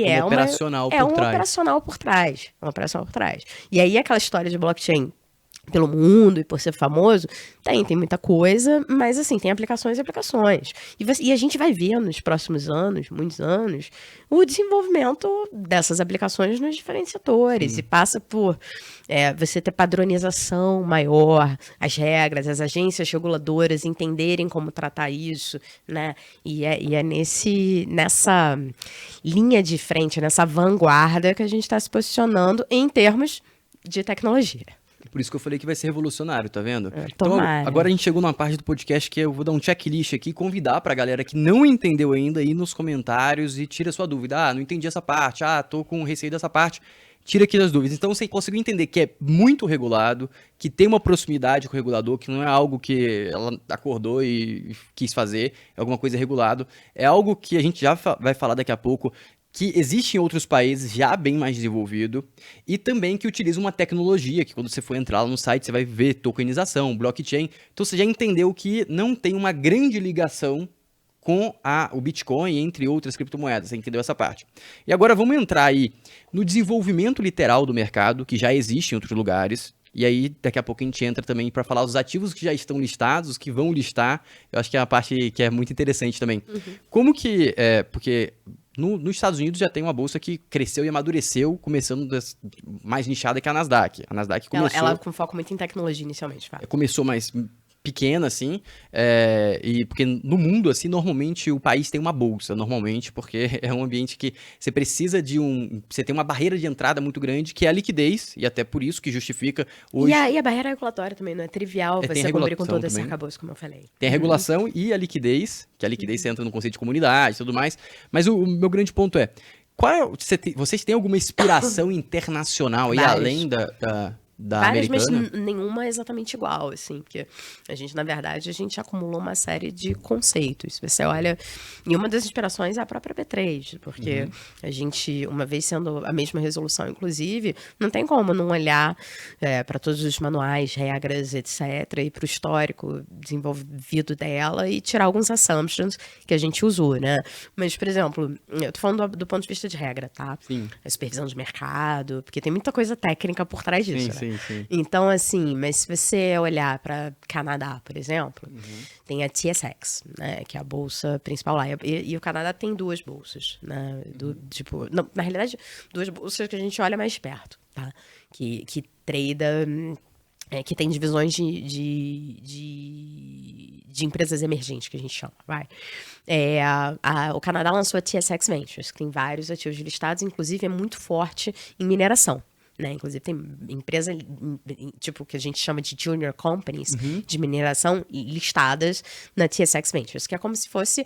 é um operacional por trás. É um operacional por trás. E aí aquela história de blockchain pelo mundo e por ser famoso, tem muita coisa, mas assim, tem aplicações e aplicações. E a gente vai ver nos próximos anos, muitos anos, o desenvolvimento dessas aplicações nos diferentes setores. E passa por você ter padronização maior, as regras, as agências reguladoras entenderem como tratar isso, né? E é nessa linha de frente, nessa vanguarda que a gente está se posicionando em termos de tecnologia. Por isso que eu falei que vai ser revolucionário, tá vendo? Então, agora a gente chegou numa parte do podcast que eu vou dar um checklist aqui e convidar pra galera que não entendeu ainda aí nos comentários e tira sua dúvida. Não entendi essa parte. Tô com receio dessa parte. Tira aqui as dúvidas. Então você conseguiu entender que é muito regulado, que tem uma proximidade com o regulador, que não é algo que ela acordou e quis fazer, é alguma coisa regulado. É algo que a gente já vai falar daqui a pouco, que existe em outros países já bem mais desenvolvido, e também que utiliza uma tecnologia, que quando você for entrar lá no site, você vai ver tokenização, blockchain. Então você já entendeu que não tem uma grande ligação com o Bitcoin, entre outras criptomoedas. Você entendeu essa parte? E agora vamos entrar aí no desenvolvimento literal do mercado, que já existe em outros lugares. E aí, daqui a pouco a gente entra também para falar os ativos que já estão listados, os que vão listar. Eu acho que é uma parte que é muito interessante também. Como que... porque nos Estados Unidos já tem uma bolsa que cresceu e amadureceu, começando mais nichada que a Nasdaq. A Nasdaq começou... Ela com foco muito em tecnologia inicialmente, Fábio. Começou mais pequena, assim, e porque no mundo, assim, normalmente o país tem uma bolsa, normalmente, porque é um ambiente que você precisa você tem uma barreira de entrada muito grande, que é a liquidez, e até por isso que justifica hoje... E a barreira regulatória também, não é trivial você cumprir com todo esse arcabouço, como eu falei. Tem a regulação e a liquidez, que a liquidez você entra no conceito de comunidade e tudo mais, mas o meu grande ponto é, vocês têm alguma inspiração internacional, e além da várias, americana? Mas nenhuma é exatamente igual, assim, porque na verdade, a gente acumulou uma série de conceitos. Você olha, e uma das inspirações é a própria B3, porque a gente, uma vez sendo a mesma resolução, inclusive, não tem como não olhar para todos os manuais, regras, etc., e para o histórico desenvolvido dela e tirar alguns assumptions que a gente usou, né? Mas, por exemplo, eu tô falando do ponto de vista de regra, tá? Sim. A supervisão de mercado, porque tem muita coisa técnica por trás disso, né? Sim. Então, assim, mas se você olhar para Canadá, por exemplo, tem a TSX, né, que é a bolsa principal lá. E o Canadá tem duas bolsas, né? Não, na realidade, duas bolsas que a gente olha mais perto, tá? Que trada, que tem divisões de empresas emergentes, que a gente chama, vai. O Canadá lançou a TSX Ventures, que tem vários ativos listados, inclusive é muito forte em mineração. Né? Inclusive tem empresa, tipo, que a gente chama de junior companies, de mineração listadas na TSX Ventures, que é como se fosse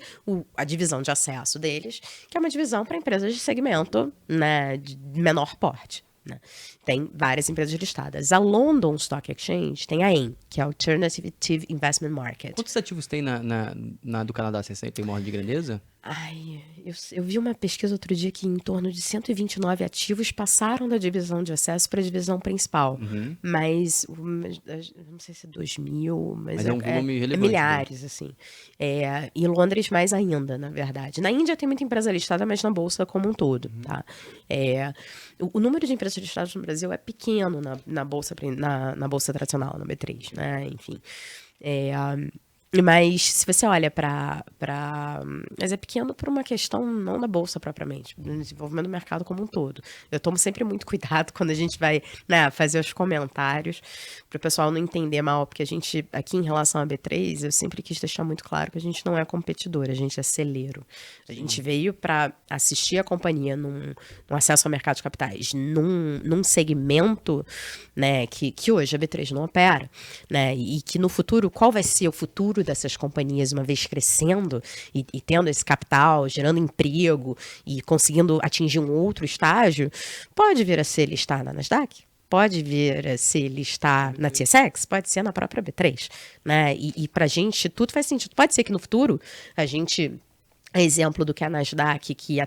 a divisão de acesso deles, que é uma divisão para empresas de segmento, né, de menor porte. Né? Tem várias empresas listadas. A London Stock Exchange tem a AIM, que é a Alternative Investment Market. Quantos ativos tem na do Canadá? Você tem uma ordem de grandeza? Eu vi uma pesquisa outro dia que em torno de 129 ativos passaram da divisão de acesso para a divisão principal. Mas, não sei se é 2.000, mas é um volume relevante. Milhares, né? Assim. E Londres mais ainda, na verdade. Na Índia tem muita empresa listada, mas na Bolsa como um todo. Tá? O número de empresas listadas no Brasil é pequeno na Bolsa tradicional, na B3, né? Enfim. Mas se você olha mas é pequeno por uma questão não da bolsa propriamente, do desenvolvimento do mercado como um todo. Eu tomo sempre muito cuidado quando a gente vai, né, fazer os comentários para o pessoal não entender mal, porque a gente, aqui em relação à B3, eu sempre quis deixar muito claro que a gente não é competidor, a gente é celeiro. A gente veio para assistir a companhia num acesso ao mercado de capitais, num segmento, né, que hoje a B3 não opera, né, e que no futuro, qual vai ser o futuro dessas companhias, uma vez crescendo e tendo esse capital, gerando emprego e conseguindo atingir um outro estágio, pode vir a ser listar na Nasdaq, pode vir a ser listar na TSX, pode ser na própria B3, né? E pra gente tudo faz sentido. Pode ser que no futuro a gente, exemplo do que a Nasdaq, que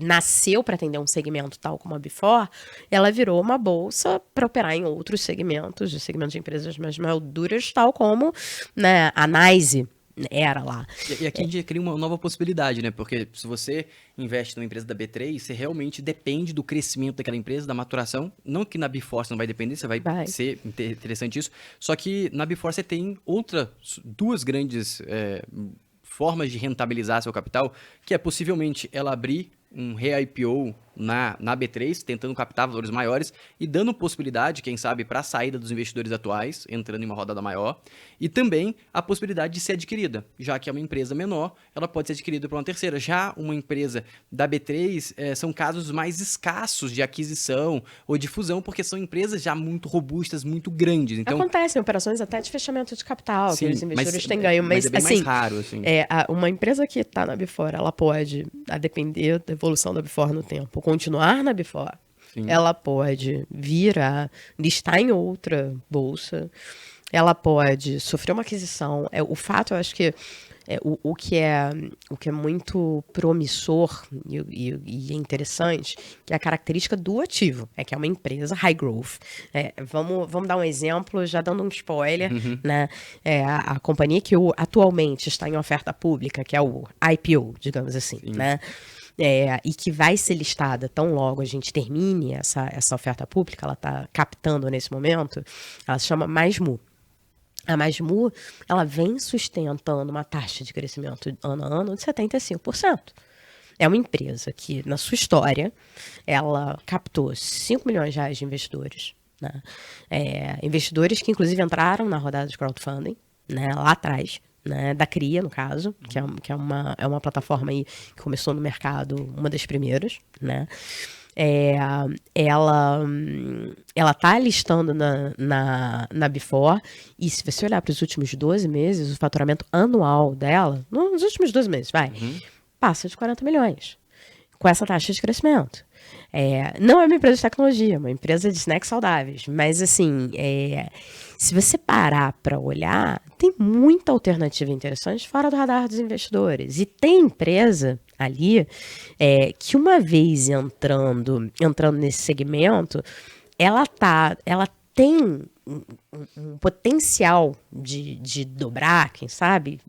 nasceu para atender um segmento tal como a Before, ela virou uma bolsa para operar em outros segmentos, de empresas mais maduras, tal como, né, a NYSE era lá. E aqui a gente cria uma nova possibilidade, né? Porque se você investe numa empresa da B3, você realmente depende do crescimento daquela empresa, da maturação. Não que na Before você não vai depender, você vai ser interessante isso. Só que na Before você tem duas grandes formas de rentabilizar seu capital, que é possivelmente ela abrir um re-IPO na B3, tentando captar valores maiores e dando possibilidade, quem sabe, para a saída dos investidores atuais, entrando em uma rodada maior, e também a possibilidade de ser adquirida, já que é uma empresa menor, ela pode ser adquirida por uma terceira. Já uma empresa da B3 são casos mais escassos de aquisição ou de fusão, porque são empresas já muito robustas, muito grandes. Então, acontecem operações até de fechamento de capital, que os investidores têm ganho, mas é bem assim, mais raro. Assim. Uma empresa que está na Before, ela pode, a depender da evolução da Before no tempo, continuar na Before. Sim. Ela pode vir a listar em outra bolsa, ela pode sofrer uma aquisição. O fato, eu acho que o que é muito promissor e interessante, que é a característica do ativo, que é uma empresa high growth. Vamos dar um exemplo, já dando um spoiler, né? A companhia que atualmente está em oferta pública, que é o IPO, digamos assim, né? E que vai ser listada tão logo a gente termine essa oferta pública, ela está captando nesse momento, ela se chama Masmu. A Masmu, ela vem sustentando uma taxa de crescimento ano a ano de 75%. É uma empresa que, na sua história, ela captou 5 milhões de reais de investidores, né? Investidores que, inclusive, entraram na rodada de crowdfunding, né, lá atrás, né, da CRIA, no caso, que é uma plataforma aí que começou no mercado, uma das primeiras, né? Ela tá listando na Before, e se você olhar para os últimos 12 meses, o faturamento anual dela, nos últimos 12 meses, passa de 40 milhões, com essa taxa de crescimento. Não é uma empresa de tecnologia, é uma empresa de snacks saudáveis, mas assim, se você parar para olhar, tem muita alternativa interessante fora do radar dos investidores. E tem empresa ali que, uma vez entrando nesse segmento, ela tem um potencial de dobrar, quem sabe,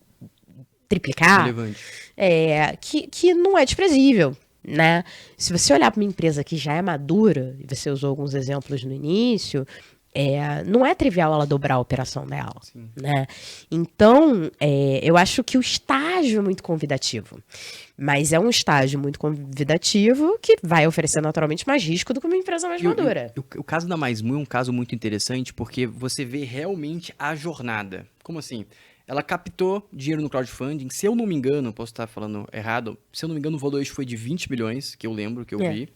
triplicar, que não é desprezível, né? Se você olhar para uma empresa que já é madura, e você usou alguns exemplos no início, não é trivial ela dobrar a operação dela, né? Então, eu acho que o estágio é muito convidativo, mas é um estágio muito convidativo que vai oferecer naturalmente mais risco do que uma empresa mais madura. O caso da Masmu é um caso muito interessante porque você vê realmente a jornada. Como assim? Ela captou dinheiro no crowdfunding, se eu não me engano, posso estar falando errado, se eu não me engano o valor hoje foi de 20 milhões, que eu lembro, que eu vi.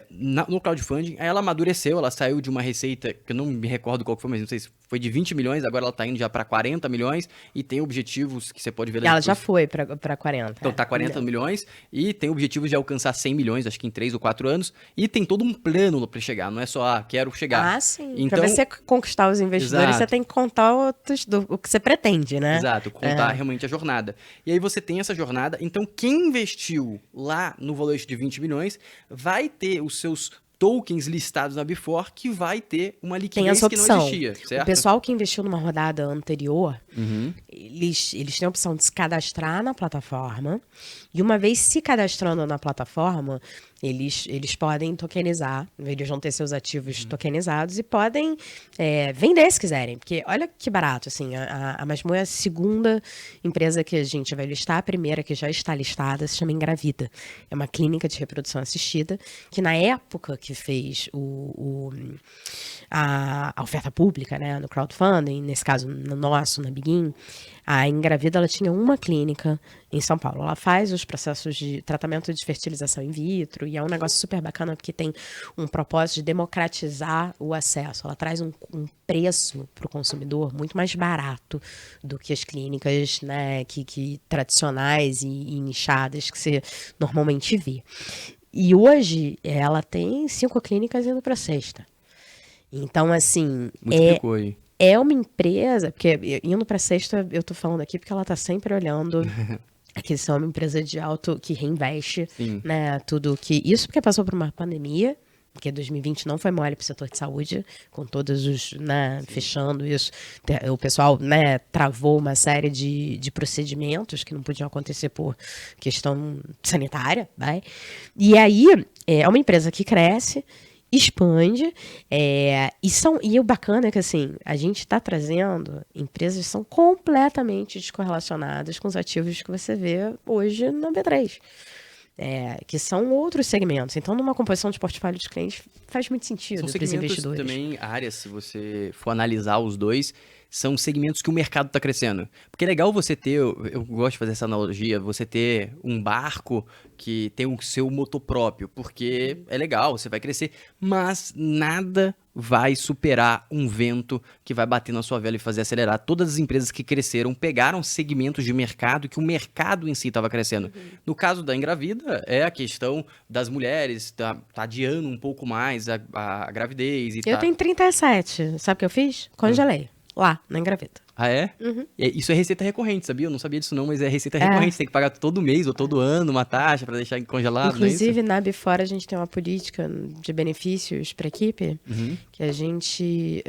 No crowdfunding, aí ela amadureceu, ela saiu de uma receita, que eu não me recordo qual que foi, mas não sei se foi de 20 milhões, agora ela tá indo já para 40 milhões e tem objetivos que você pode ver... Ela já foi para 40. Então tá 40 milhões e tem objetivos de alcançar 100 milhões, acho que em 3 ou 4 anos, e tem todo um plano para chegar, não é só, quero chegar. Sim. Então, para você conquistar os investidores, você tem que contar o que você pretende, né? Exato, contar realmente a jornada. E aí você tem essa jornada, então quem investiu lá no valor de 20 milhões vai ter os seus tokens listados na Before, que vai ter uma liquidez que não existia, certo? O pessoal que investiu numa rodada anterior, eles têm a opção de se cadastrar na plataforma, e uma vez se cadastrando na plataforma, eles podem tokenizar, eles vão ter seus ativos tokenizados e podem vender se quiserem, porque olha que barato, assim, a Masmu é a segunda empresa que a gente vai listar, a primeira que já está listada se chama Engravida, é uma clínica de reprodução assistida, que na época que fez a oferta pública, né, no crowdfunding, nesse caso no nosso, na Begin, a Engravida, ela tinha uma clínica em São Paulo. Ela faz os processos de tratamento de fertilização in vitro e é um negócio super bacana porque tem um propósito de democratizar o acesso. Ela traz um preço para o consumidor muito mais barato do que as clínicas, né, que tradicionais e nichadas que você normalmente vê. E hoje ela tem 5 clínicas indo para a 6ª. Então, assim... Multiplicou aí. É uma empresa, porque indo para a 6ª, eu tô falando aqui porque ela tá sempre olhando que isso é uma empresa de alto, que reinveste, né, tudo que... Isso porque passou por uma pandemia, porque 2020 não foi mole para o setor de saúde, com todos os, né, fechando isso. O pessoal, né, travou uma série de procedimentos que não podiam acontecer por questão sanitária, vai. E aí, é uma empresa que cresce, expande, e o bacana é que, assim, a gente está trazendo empresas que são completamente descorrelacionadas com os ativos que você vê hoje na B3, que são outros segmentos. Então, numa composição de portfólio de clientes, faz muito sentido para os investidores. Também, áreas, se você for analisar os dois, são segmentos que o mercado está crescendo. Porque é legal você ter, eu gosto de fazer essa analogia, você ter um barco que tem o seu motor próprio, porque é legal, você vai crescer, mas nada vai superar um vento que vai bater na sua vela e fazer acelerar. Todas as empresas que cresceram pegaram segmentos de mercado que o mercado em si estava crescendo. No caso da Engravida, é a questão das mulheres, tá adiando um pouco mais a gravidez. Eu tenho 37, sabe o que eu fiz? Congelei. lá, na Engravida. Ah, é? Uhum. Isso é receita recorrente, sabia? Eu não sabia disso não, mas é receita recorrente. Você tem que pagar todo mês ou todo ano uma taxa pra deixar congelado, não é isso? Inclusive, na Before, a gente tem uma política de benefícios para a equipe, que a gente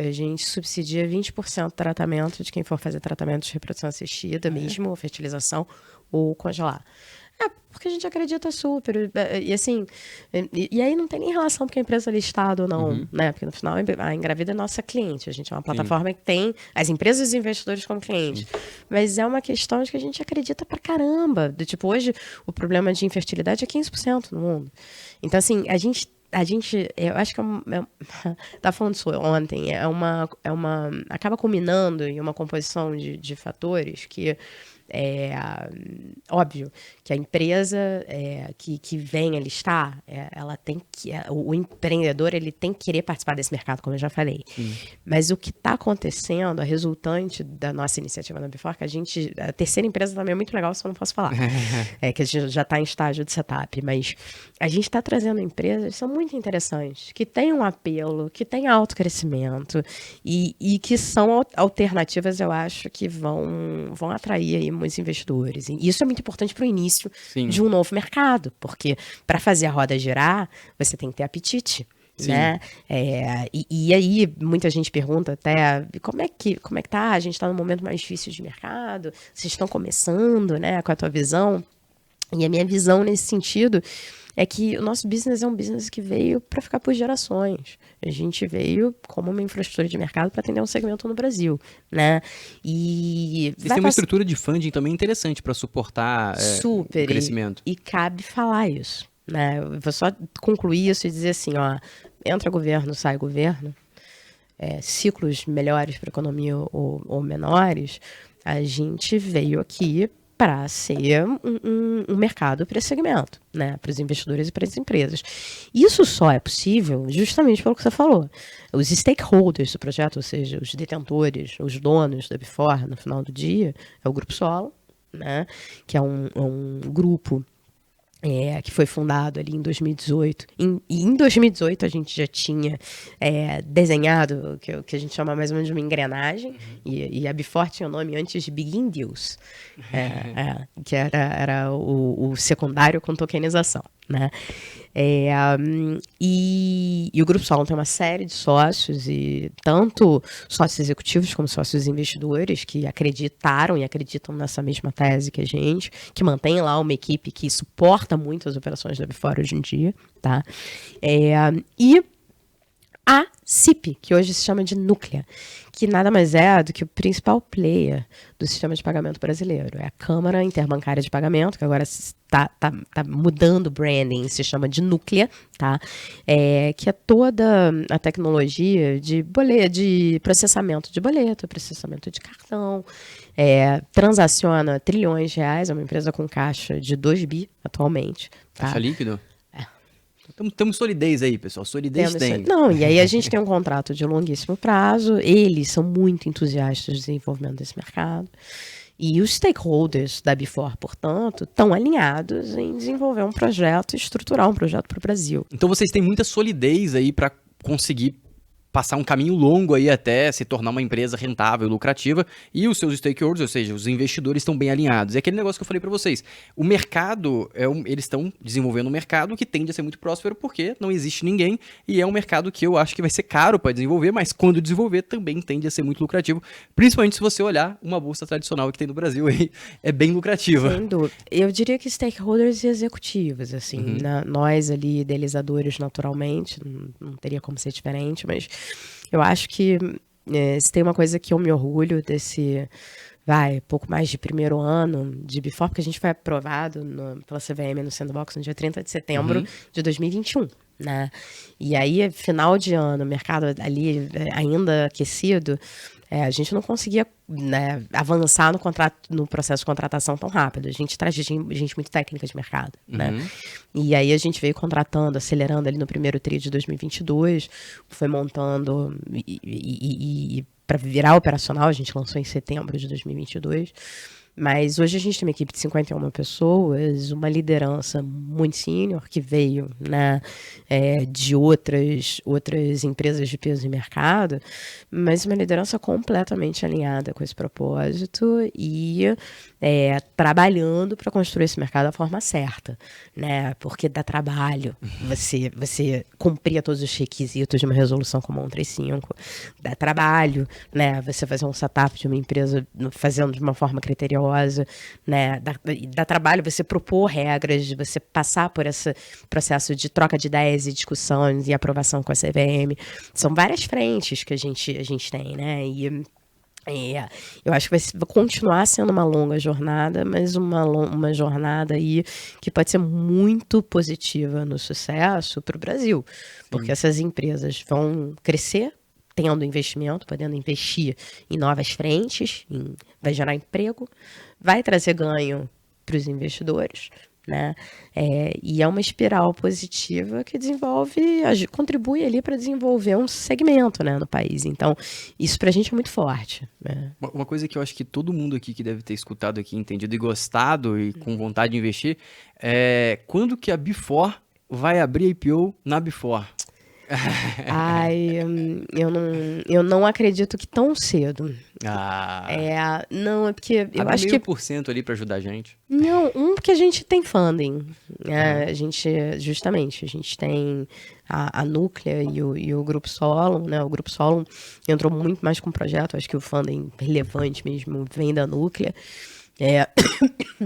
subsidia 20% do tratamento de quem for fazer tratamento de reprodução assistida mesmo, ou fertilização, ou congelar. Porque a gente acredita super. E assim, e aí não tem nem relação porque a empresa é listada ou não, né? Porque no final a Engravida é nossa cliente. A gente é uma plataforma que tem as empresas e os investidores como clientes. Mas é uma questão de que a gente acredita pra caramba. Do tipo, hoje o problema de infertilidade é 15% no mundo. Então, assim, eu acho que tava falando isso ontem, acaba culminando em uma composição de fatores que óbvio que a empresa que vem a listar, ela tem que, o empreendedor ele tem que querer participar desse mercado, como eu já falei. Mas o que está acontecendo, a resultante da nossa iniciativa na Before, que a terceira empresa também é muito legal, só não posso falar, que a gente já está em estágio de setup, mas a gente está trazendo empresas que são muito interessantes, que têm um apelo, que têm alto crescimento e que são alternativas, eu acho, que vão atrair aí muitos investidores. E isso é muito importante para o início de um novo mercado, porque para fazer a roda girar, você tem que ter apetite. Né? E aí muita gente pergunta até como é que tá? A gente está num momento mais difícil de mercado, vocês estão começando, né, com a tua visão. E a minha visão nesse sentido é que o nosso business é um business que veio para ficar por gerações. A gente veio como uma infraestrutura de mercado para atender um segmento no Brasil, né? E vocês têm uma estrutura de funding também interessante para suportar o crescimento. E cabe falar isso, né? Eu vou só concluir isso e dizer assim, ó, entra governo, sai governo, ciclos melhores para a economia ou menores, a gente veio aqui para ser um mercado para esse segmento, né? Para os investidores e para as empresas. Isso só é possível justamente pelo que você falou. Os stakeholders do projeto, ou seja, os detentores, os donos da Before, no final do dia, é o Grupo Solo, né? Que é um grupo que foi fundado ali em 2018. Em 2018 a gente já tinha desenhado o que a gente chama mais ou menos de uma engrenagem, e a Before tinha o nome antes de Begin Deals, que era o secundário com tokenização, né? E o Grupo Solo tem uma série de sócios, e tanto sócios executivos como sócios investidores que acreditaram e acreditam nessa mesma tese que a gente, que mantém lá uma equipe que suporta muito as operações da Before hoje em dia, tá? E a CIP, que hoje se chama de Núclea, que nada mais é do que o principal player do sistema de pagamento brasileiro. É a Câmara Interbancária de Pagamento, que agora está mudando o branding, se chama de Núclea, tá? Que é toda a tecnologia de processamento de boleto, processamento de cartão, transaciona trilhões de reais, é uma empresa com caixa de 2 bi atualmente. Tá? Caixa líquido? Temos solidez aí, pessoal. Solidez tem. Não, e aí a gente tem um contrato de longuíssimo prazo. Eles são muito entusiastas do desenvolvimento desse mercado. E os stakeholders da Before, portanto, estão alinhados em desenvolver um projeto, estruturar um projeto para o Brasil. Então vocês têm muita solidez aí para conseguir passar um caminho longo aí até se tornar uma empresa rentável, lucrativa, e os seus stakeholders, ou seja, os investidores estão bem alinhados. É aquele negócio que eu falei para vocês. O mercado, eles estão desenvolvendo um mercado que tende a ser muito próspero porque não existe ninguém, e é um mercado que eu acho que vai ser caro para desenvolver, mas quando desenvolver também tende a ser muito lucrativo, principalmente se você olhar uma bolsa tradicional que tem no Brasil aí, é bem lucrativa. Sem dúvida. Eu diria que stakeholders e executivos, assim, nós ali, idealizadores naturalmente, não teria como ser diferente, mas eu acho que se tem uma coisa que eu me orgulho desse, pouco mais de primeiro ano de Before, porque a gente foi aprovado pela CVM no Sandbox no dia 30 de setembro de 2021, né? E aí, final de ano, mercado ali ainda aquecido, a gente não conseguia, né, avançar no processo de contratação tão rápido. A gente traz gente muito técnica de mercado, né? E aí a gente veio contratando, acelerando ali no primeiro tri de 2022, foi montando e para virar operacional, a gente lançou em setembro de 2022. Mas hoje a gente tem uma equipe de 51 pessoas, uma liderança muito sênior que veio, né, de outras empresas de peso de mercado, mas uma liderança completamente alinhada com esse propósito e trabalhando para construir esse mercado da forma certa, né? Porque dá trabalho você cumprir todos os requisitos de uma resolução como a 135, dá trabalho, né? Você fazer um setup de uma empresa fazendo de uma forma criteriosa, né? Dá trabalho você propor regras, você passar por esse processo de troca de ideias e discussões e aprovação com a CVM. São várias frentes que a gente tem, né? Eu acho que vai continuar sendo uma longa jornada, mas uma jornada aí que pode ser muito positiva no sucesso para o Brasil, porque essas empresas vão crescer tendo investimento, podendo investir em novas frentes, vai gerar emprego, vai trazer ganho para os investidores, né? E é uma espiral positiva que contribui ali para desenvolver um segmento, né, no país. Então, isso para a gente é muito forte, né? Uma coisa que eu acho que todo mundo aqui que deve ter escutado aqui, entendido e gostado e com vontade de investir, é quando que a Before vai abrir IPO na Before? Ai, eu não acredito que tão cedo. Não, é porque eu acho que... Abre 0,5% ali para ajudar a gente. Não, porque a gente tem funding. A gente tem a Núclea e o Grupo Solon, né? O Grupo Solon entrou muito mais com o projeto, acho que o funding relevante mesmo vem da Núclea.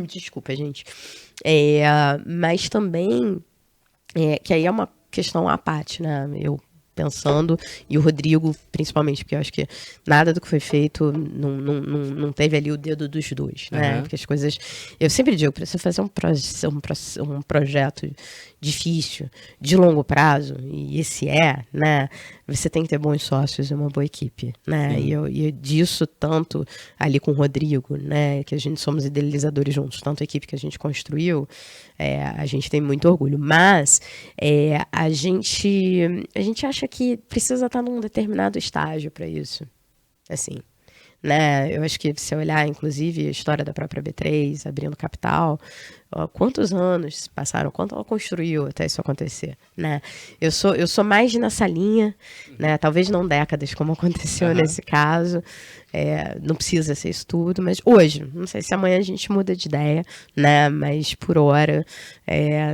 Desculpa, gente. Mas também, que aí é uma questão à parte, né? Eu pensando, e o Rodrigo, principalmente, porque eu acho que nada do que foi feito não teve ali o dedo dos dois, né? Porque as coisas... Eu sempre digo, para você fazer um projeto difícil, de longo prazo, e esse né? Você tem que ter bons sócios e uma boa equipe, né? E disso tanto ali com o Rodrigo, né? Que a gente somos idealizadores juntos, tanto a equipe que a gente construiu, a gente tem muito orgulho. Mas a gente acha que precisa estar num determinado estágio para isso, assim, né? Eu acho que se olhar, inclusive, a história da própria B3, abrindo capital, quantos anos passaram, quanto ela construiu até isso acontecer, né? Eu sou mais nessa linha, né? Talvez não décadas, como aconteceu nesse caso, não precisa ser isso tudo, mas hoje, não sei se amanhã a gente muda de ideia, né? Mas por hora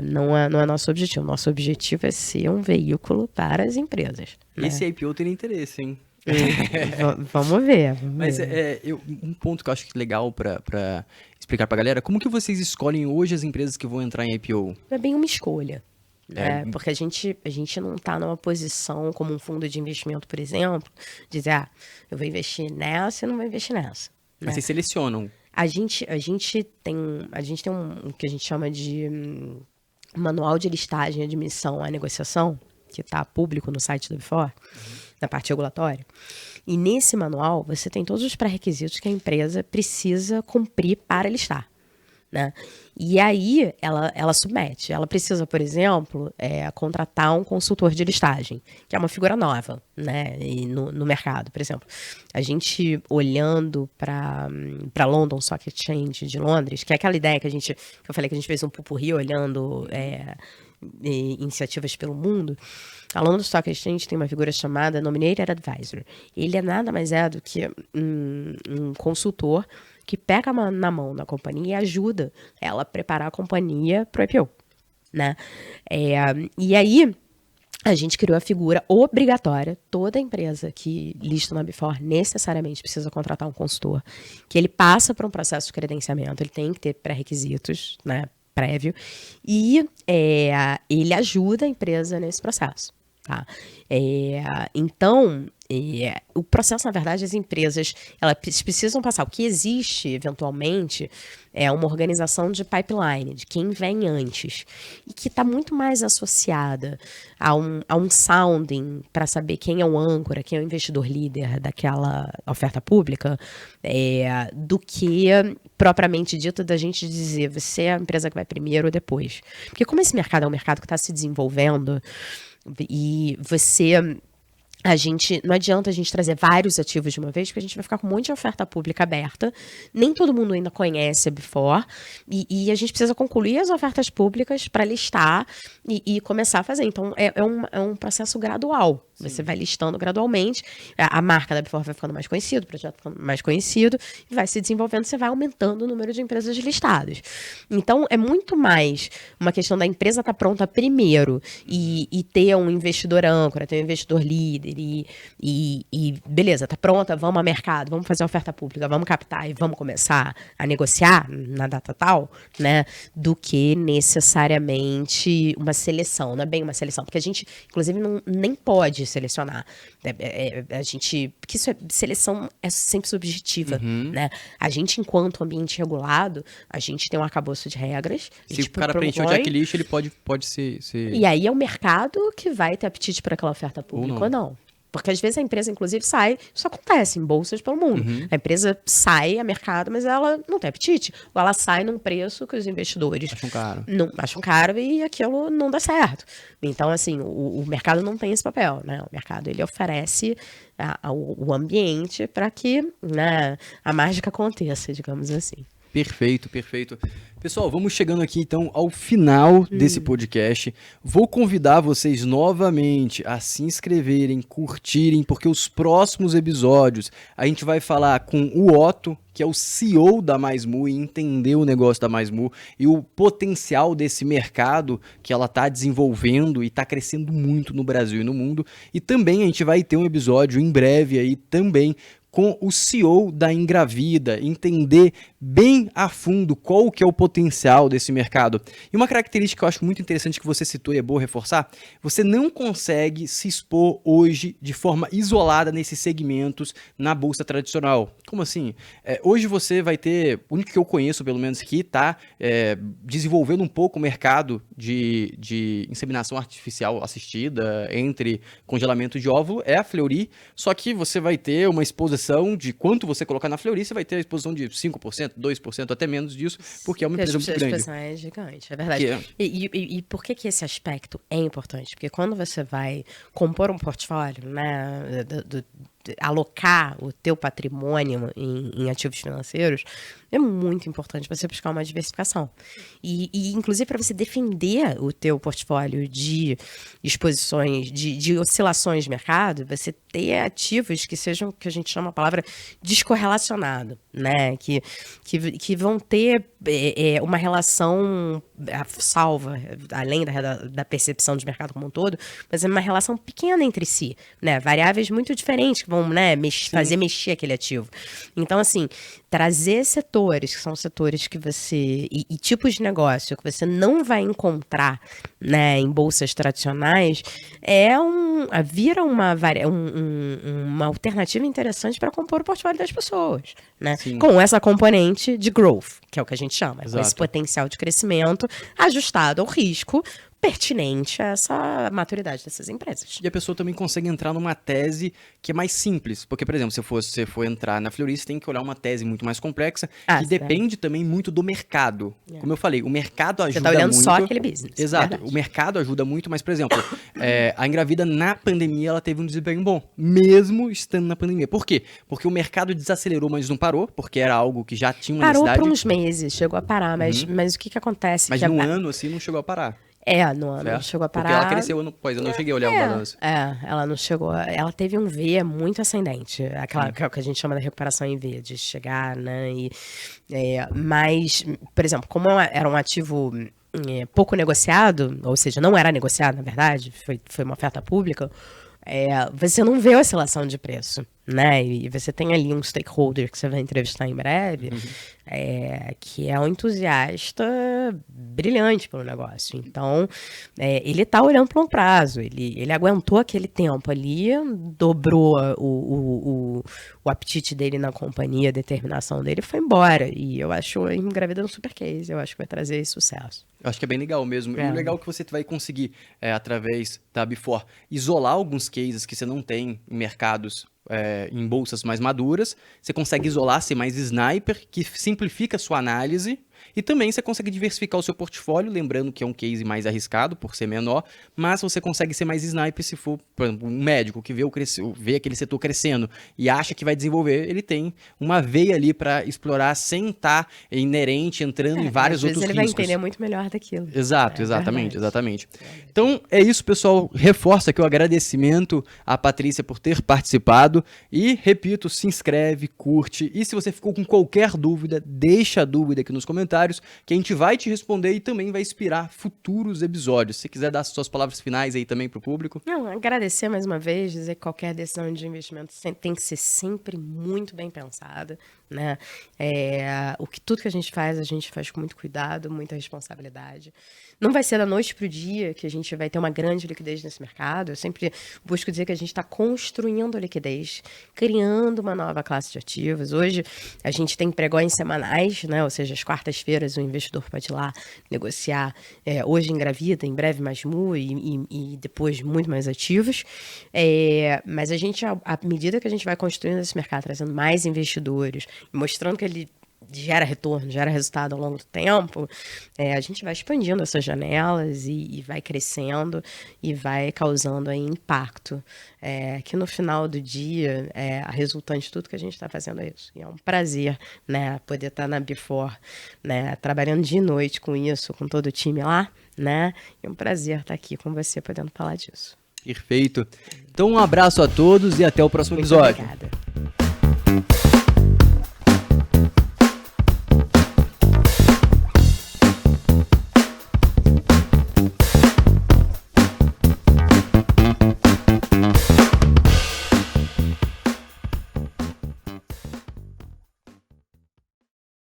não é nosso objetivo. Nosso objetivo é ser um veículo para as empresas, né? Esse IPO teria interesse, hein? Vamos ver. Mas um ponto que eu acho que é legal para explicar pra galera, como que vocês escolhem hoje as empresas que vão entrar em IPO? É bem uma escolha, né? Porque a gente não está numa posição como um fundo de investimento, por exemplo, dizer, eu vou investir nessa e não vou investir nessa. Mas vocês selecionam. A gente tem um que a gente chama de manual de listagem, admissão à negociação, que está público no site do Before, na parte regulatória. E nesse manual, você tem todos os pré-requisitos que a empresa precisa cumprir para listar, né? E aí, ela submete. Ela precisa, por exemplo, contratar um consultor de listagem, que é uma figura nova, né? E no mercado, por exemplo. A gente, olhando para London Stock Exchange de Londres, que é aquela ideia que eu falei que a gente fez um pupurri olhando iniciativas pelo mundo. A London Stock Exchange tem uma figura chamada Nominated Advisor. Ele é nada mais do que um consultor que pega na mão da companhia e ajuda ela a preparar a companhia para o IPO, né? E aí, a gente criou a figura obrigatória. Toda empresa que lista na Before necessariamente precisa contratar um consultor, que ele passa por um processo de credenciamento, ele tem que ter pré-requisitos, né, prévio, e ele ajuda a empresa nesse processo, tá? Então, o processo, na verdade, as empresas elas precisam passar. O que existe, eventualmente, é uma organização de pipeline, de quem vem antes, e que está muito mais associada a um sounding para saber quem é o âncora, quem é o investidor líder daquela oferta pública, do que propriamente dito da gente dizer você é a empresa que vai primeiro ou depois. Porque como esse mercado é um mercado que está se desenvolvendo e você não adianta a gente trazer vários ativos de uma vez, porque a gente vai ficar com um monte de oferta pública aberta. Nem todo mundo ainda conhece a Before. E a gente precisa concluir as ofertas públicas para listar e começar a fazer. Então, é um processo gradual. Sim. Você vai listando gradualmente, a marca da Before vai ficando mais conhecida, o projeto ficando mais conhecido, e vai se desenvolvendo, você vai aumentando o número de empresas listadas. Então, é muito mais uma questão da empresa estar pronta primeiro e ter um investidor âncora, ter um investidor líder, e beleza, tá pronta, vamos ao mercado, vamos fazer a oferta pública, vamos captar e vamos começar a negociar na data tal, né, do que necessariamente uma seleção, não é bem uma seleção, porque a gente, inclusive, nem pode selecionar. Porque seleção é sempre subjetiva, né? A gente, enquanto ambiente regulado, a gente tem um arcabouço de regras. Se o cara preencher o checklist, ele pode ser... E aí é o mercado que vai ter apetite para aquela oferta pública ou não. Porque às vezes a empresa, inclusive, sai, isso acontece em bolsas pelo mundo. A empresa sai a mercado, mas ela não tem apetite. Ou ela sai num preço que os investidores acham caro e aquilo não dá certo. Então, assim, o mercado não tem esse papel, né? O mercado, ele oferece o ambiente para que, né, a mágica aconteça, digamos assim. Perfeito, perfeito. Pessoal, vamos chegando aqui então ao final desse podcast. Vou convidar vocês novamente a se inscreverem, curtirem, porque os próximos episódios a gente vai falar com o Otto, que é o CEO da MaisMu, e entender o negócio da MaisMu e o potencial desse mercado que ela está desenvolvendo e está crescendo muito no Brasil e no mundo. E também a gente vai ter um episódio em breve aí também com o CEO da Engravida, entender bem a fundo qual que é o potencial desse mercado. E uma característica que eu acho muito interessante que você citou e é bom reforçar, você não consegue se expor hoje de forma isolada nesses segmentos na bolsa tradicional. Como assim? Hoje você vai ter, o único que eu conheço pelo menos que está desenvolvendo um pouco o mercado de inseminação artificial assistida entre congelamento de óvulo é a Fleury, só que você vai ter uma exposição de quanto você colocar na Fleury, você vai ter a exposição de 5%, 2%, até menos disso, porque é uma empresa muito grande. É gigante, é verdade. E por que esse aspecto é importante? Porque quando você vai compor um portfólio, né, alocar o teu patrimônio em ativos financeiros, é muito importante você buscar uma diversificação. E inclusive, para você defender o teu portfólio de exposições, de oscilações de mercado, você ter ativos que sejam, que a gente chama a palavra descorrelacionado, né? Que vão ter uma relação salva, além da percepção de mercado como um todo, mas é uma relação pequena entre si, né? Variáveis muito diferentes que vão, né, fazer mexer aquele ativo. Então, assim, trazer setores, que são setores que você... E tipos de negócio que você não vai encontrar, né, em bolsas tradicionais, vira uma alternativa interessante para compor o portfólio das pessoas, né? Com essa componente de growth, que é o que a gente chama, com esse potencial de crescimento ajustado ao risco pertinente a essa maturidade dessas empresas. E a pessoa também consegue entrar numa tese que é mais simples, porque, por exemplo, se você for entrar na Fleury, você tem que olhar uma tese muito mais complexa, que depende também muito do mercado. Como eu falei, o mercado ajuda muito. Você está olhando só aquele business. Exato, o mercado ajuda muito, mas, por exemplo, a Engravida na pandemia, ela teve um desempenho bom, mesmo estando na pandemia. Por quê? Porque o mercado desacelerou, mas não parou, porque era algo que já tinha uma necessidade. Parou por uns meses, chegou a parar, mas o que acontece? Mas num ano, assim, não chegou a parar. No ano não chegou a parar. Porque ela cresceu ano após, eu não cheguei a olhar o balanço. Ela não chegou. Ela teve um V muito ascendente, aquela que a gente chama da recuperação em V, de chegar, né? Mas, por exemplo, como era um ativo pouco negociado, ou seja, não era negociado, na verdade, foi uma oferta pública, você não vê oscilação de preço, né? E você tem ali um stakeholder que você vai entrevistar em breve, que é um entusiasta brilhante pelo negócio. Então, ele está olhando para um prazo, ele aguentou aquele tempo ali, dobrou o apetite dele na companhia, a determinação dele, foi embora. E eu acho Engravida um super case, eu acho que vai trazer sucesso. Eu acho que é bem legal mesmo. E o legal é que você vai conseguir, através da Before, isolar alguns cases que você não tem em mercados, em bolsas mais maduras. Você consegue isolar, ser mais sniper, que simplifica a sua análise. E também você consegue diversificar o seu portfólio, lembrando que é um case mais arriscado por ser menor, mas você consegue ser mais sniper se for, por exemplo, um médico que vê aquele setor crescendo e acha que vai desenvolver, ele tem uma veia ali para explorar sem estar inerente, entrando em vários outros riscos. Ele vai entender muito melhor daquilo. Exato, exatamente. Então é isso, pessoal. Reforço aqui o agradecimento à Patrícia por ter participado e, repito, se inscreve, curte e se você ficou com qualquer dúvida, deixa a dúvida aqui nos comentários que a gente vai te responder e também vai inspirar futuros episódios. Se você quiser dar suas palavras finais aí também pro público. Não, agradecer mais uma vez, dizer que qualquer decisão de investimento tem que ser sempre muito bem pensada, né? Tudo que a gente faz com muito cuidado, muita responsabilidade. Não vai ser da noite para o dia que a gente vai ter uma grande liquidez nesse mercado. Eu sempre busco dizer que a gente está construindo liquidez, criando uma nova classe de ativos. Hoje a gente tem pregões semanais, né? Ou seja, às quartas-feiras o investidor pode ir lá negociar. Hoje engravida, em breve mais MU e depois muito mais ativos. Mas a gente, à medida que a gente vai construindo esse mercado, trazendo mais investidores, mostrando que ele gera retorno, gera resultado ao longo do tempo, a gente vai expandindo essas janelas e vai crescendo e vai causando aí impacto, que no final do dia, a resultante de tudo que a gente está fazendo é isso. E é um prazer, né, poder estar na Before, né, trabalhando de noite com isso, com todo o time lá, né, e é um prazer estar aqui com você podendo falar disso. Perfeito. Então um abraço a todos e até o próximo episódio. Muito obrigada.